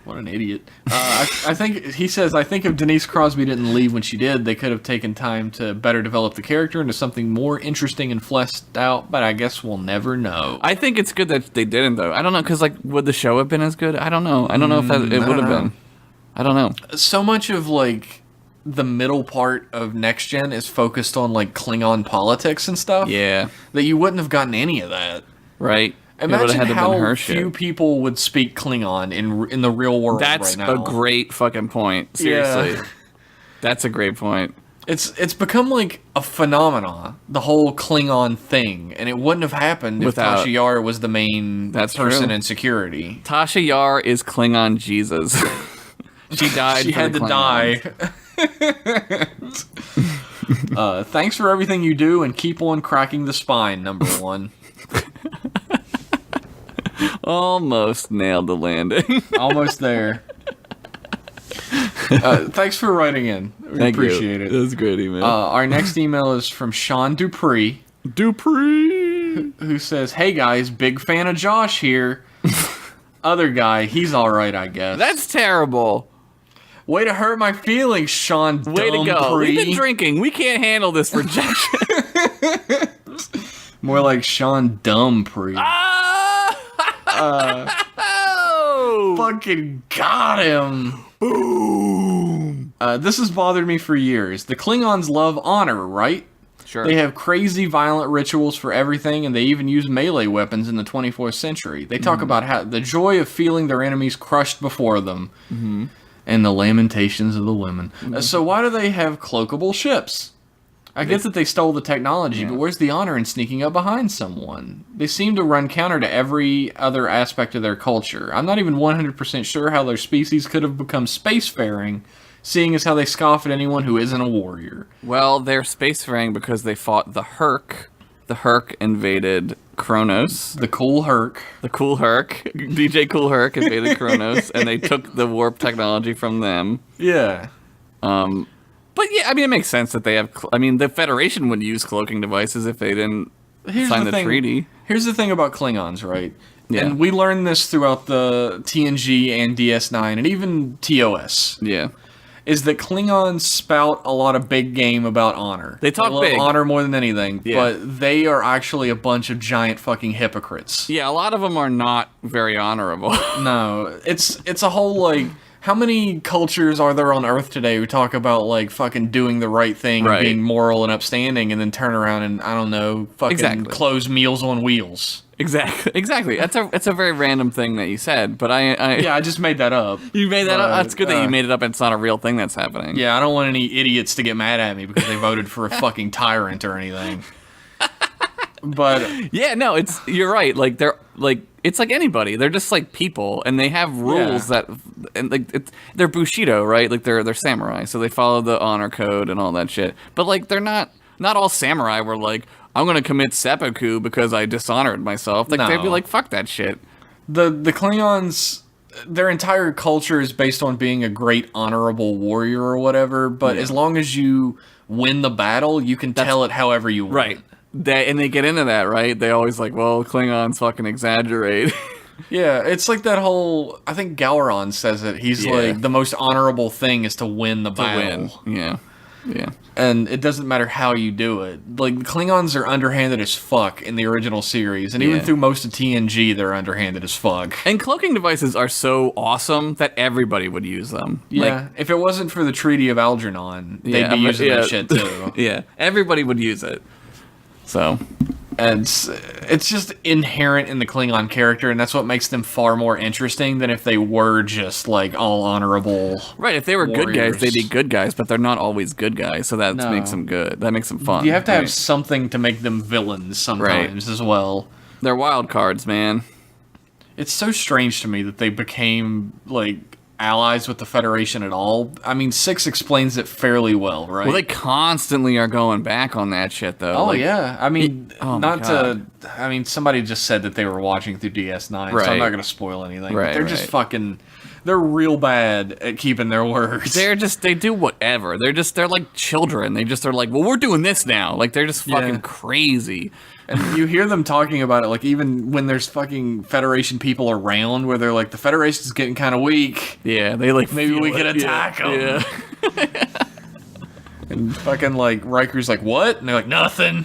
What an idiot. I think, he says, I think if Denise Crosby didn't leave when she did, they could have taken time to better develop the character into something more interesting and fleshed out, but I guess we'll never know. I think it's good that they didn't, though. I don't know, because like, would the show have been as good? I don't know. I don't know if it would have been. I don't know. So much of, like, the middle part of Next Gen is focused on, like, Klingon politics and stuff. Yeah. That you wouldn't have gotten any of that. Right. Imagine had to how been her few shit. people would speak Klingon in the real world That's right now. a great fucking point. Seriously. Yeah. That's a great point. It's become like a phenomenon, the whole Klingon thing, and it wouldn't have happened Without- if Tasha Yar was the main That's person true. in security. Tasha Yar is Klingon Jesus. She died. She for had the to Klingons. die. Thanks for everything you do, and keep on cracking the spine, number one. Almost nailed the landing. Almost there. Thanks for writing in. We appreciate it. That was a great email. Our next email is from Sean Dupree. Who says, "Hey guys, big fan of Josh here. Other guy, he's all right, I guess." That's terrible. Way to hurt my feelings, Sean. Way to go. Dupree. We've been drinking. We can't handle this rejection. More like Sean Dumpre. Fucking got him. Boom. This has bothered me for years. The Klingons love honor, right? Sure. They have crazy violent rituals for everything, and they even use melee weapons in the 24th century. They talk about how the joy of feeling their enemies crushed before them, and the lamentations of the women. So why do they have cloakable ships? I get that they stole the technology, but where's the honor in sneaking up behind someone? They seem to run counter to every other aspect of their culture. I'm not even 100% sure how their species could have become spacefaring, seeing as how they scoff at anyone who isn't a warrior. Well, they're spacefaring because they fought the Herc. The Herc invaded Kronos. The cool Herc. The cool Herc. DJ Cool Herc invaded Kronos, and they took the warp technology from them. Yeah. But yeah, I mean, it makes sense that they have... the Federation would use cloaking devices if they didn't sign the treaty. Here's the thing about Klingons, right? Yeah. And we learned this throughout the TNG and DS9 and even TOS. Yeah. Is that Klingons spout a lot of big game about honor. They talk love big. honor more than anything, Yeah. but they are actually a bunch of giant fucking hypocrites. Yeah, a lot of them are not very honorable. No, it's a whole, like... How many cultures are there on Earth today who talk about, like, fucking doing the right thing Right. and being moral and upstanding and then turn around and, I don't know, fucking close Meals on Wheels? Exactly. It's a very random thing that you said, but Yeah, I just made that up. You made that up? That's good that you made it up and it's not a real thing that's happening. Yeah, I don't want any idiots to get mad at me because they voted for a fucking tyrant or anything. But yeah, no, you're right. Like it's like anybody. They're just like people, and they have rules they're Bushido, right? Like they're samurai, so they follow the honor code and all that shit. But like they're not all samurai were like, I'm gonna commit seppuku because I dishonored myself. Like they'd be like, fuck that shit. The Klingons, their entire culture is based on being a great honorable warrior or whatever. But as long as you win the battle, you can tell it however you want. Right. They get into that, right? They always like, well, Klingons fucking exaggerate. Yeah, it's like that whole... I think Gowron says it. He's like, the most honorable thing is to win the battle. Yeah. And it doesn't matter how you do it. Like, the Klingons are underhanded as fuck in the original series. And even through most of TNG, they're underhanded as fuck. And cloaking devices are so awesome that everybody would use them. Yeah, like, if it wasn't for the Treaty of Algernon, they'd be using that shit too. Yeah, everybody would use it. So, and it's just inherent in the Klingon character, and that's what makes them far more interesting than if they were just like all honorable. Right, if they were warriors. good guys, they'd be good guys, but they're not always good guys, so that makes them good. That makes them fun. You have to have something to make them villains sometimes as well. They're wild cards, man. It's so strange to me that they became like allies with the Federation at all. I mean, 6 explains it fairly well, right? Well, they constantly are going back on that shit, though. Oh, like, yeah. I mean, I mean, somebody just said that they were watching through DS9, so I'm not going to spoil anything. Right, but they're just fucking... They're real bad at keeping their words. They do whatever. They're like children. They just are like, well, we're doing this now. Like, they're just fucking crazy. And you hear them talking about it, like, even when there's fucking Federation people around, where they're like, the Federation's getting kind of weak. Yeah, they like, maybe we can attack them. Yeah. And fucking, like, Riker's like, what? And they're like, nothing.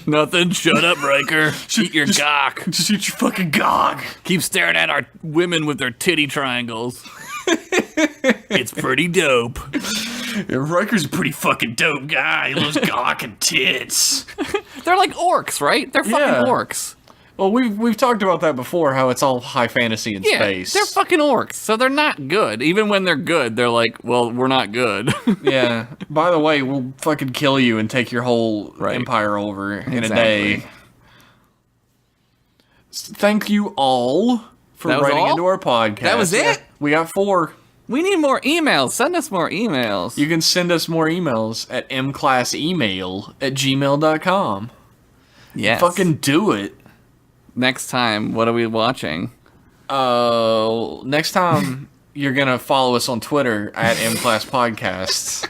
Shut up, Riker. Eat your gawk. Just eat your fucking gawk. Keep staring at our women with their titty triangles. It's pretty dope. Yeah, Riker's a pretty fucking dope guy. He loves gawk and tits. They're like orcs, right? They're fucking orcs. Well, we've talked about that before, how it's all high fantasy in space. They're fucking orcs, so they're not good. Even when they're good, they're like, well, we're not good. Yeah. By the way, we'll fucking kill you and take your whole empire over in a day. Thank you all for writing into our podcast. That was it? We got 4. We need more emails. Send us more emails. You can send us more emails at mclassemail@gmail.com. Yes. Fucking do it. Next time, what are we watching? Next time, you're gonna follow us on Twitter at MClassPodcasts.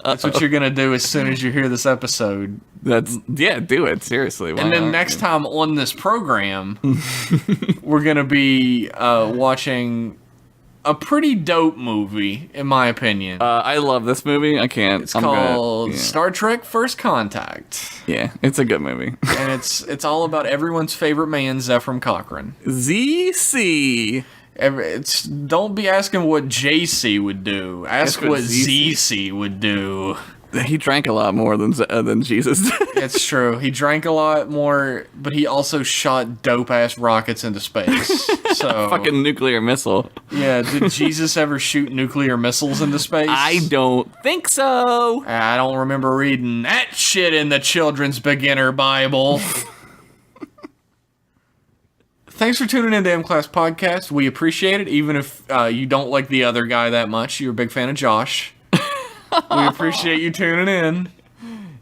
That's what you're gonna do as soon as you hear this episode. Do it, seriously. And then next time on this program, we're gonna be watching a pretty dope movie, in my opinion. I love this movie. I can't. It's called Star Trek First Contact. Yeah, it's a good movie. And it's all about everyone's favorite man, Zefram Cochrane. ZC. Don't be asking what JC would do. Ask what ZC would do. He drank a lot more than Jesus did. It's true. He drank a lot more, but he also shot dope-ass rockets into space. So fucking nuclear missile. Yeah, did Jesus ever shoot nuclear missiles into space? I don't think so. I don't remember reading that shit in the Children's Beginner Bible. Thanks for tuning in to M-Class Podcast. We appreciate it, even if you don't like the other guy that much. You're a big fan of Josh. We appreciate you tuning in.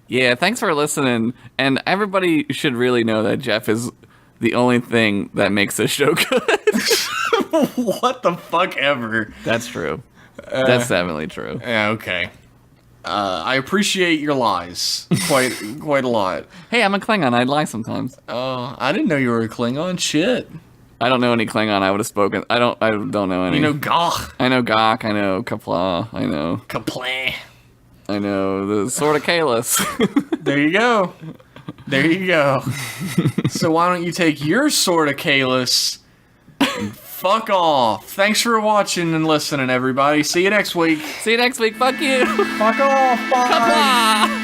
Yeah, thanks for listening. And everybody should really know that Jeff is the only thing that makes this show good. What the fuck ever. That's true. That's definitely true. Yeah, okay. I appreciate your lies quite a lot. Hey, I'm a Klingon. I lie sometimes. Oh, I didn't know you were a Klingon. Shit. I don't know any Klingon. I would have spoken. I don't know any. You know Gok. I know Gok. I know Kapla. I know Kapla. I know the Sword of Kalis. There you go. There you go. So why don't you take your Sword of Kalis and fuck off? Thanks for watching and listening, everybody. See you next week. See you next week. Fuck you. Fuck off. Bye. Kapla.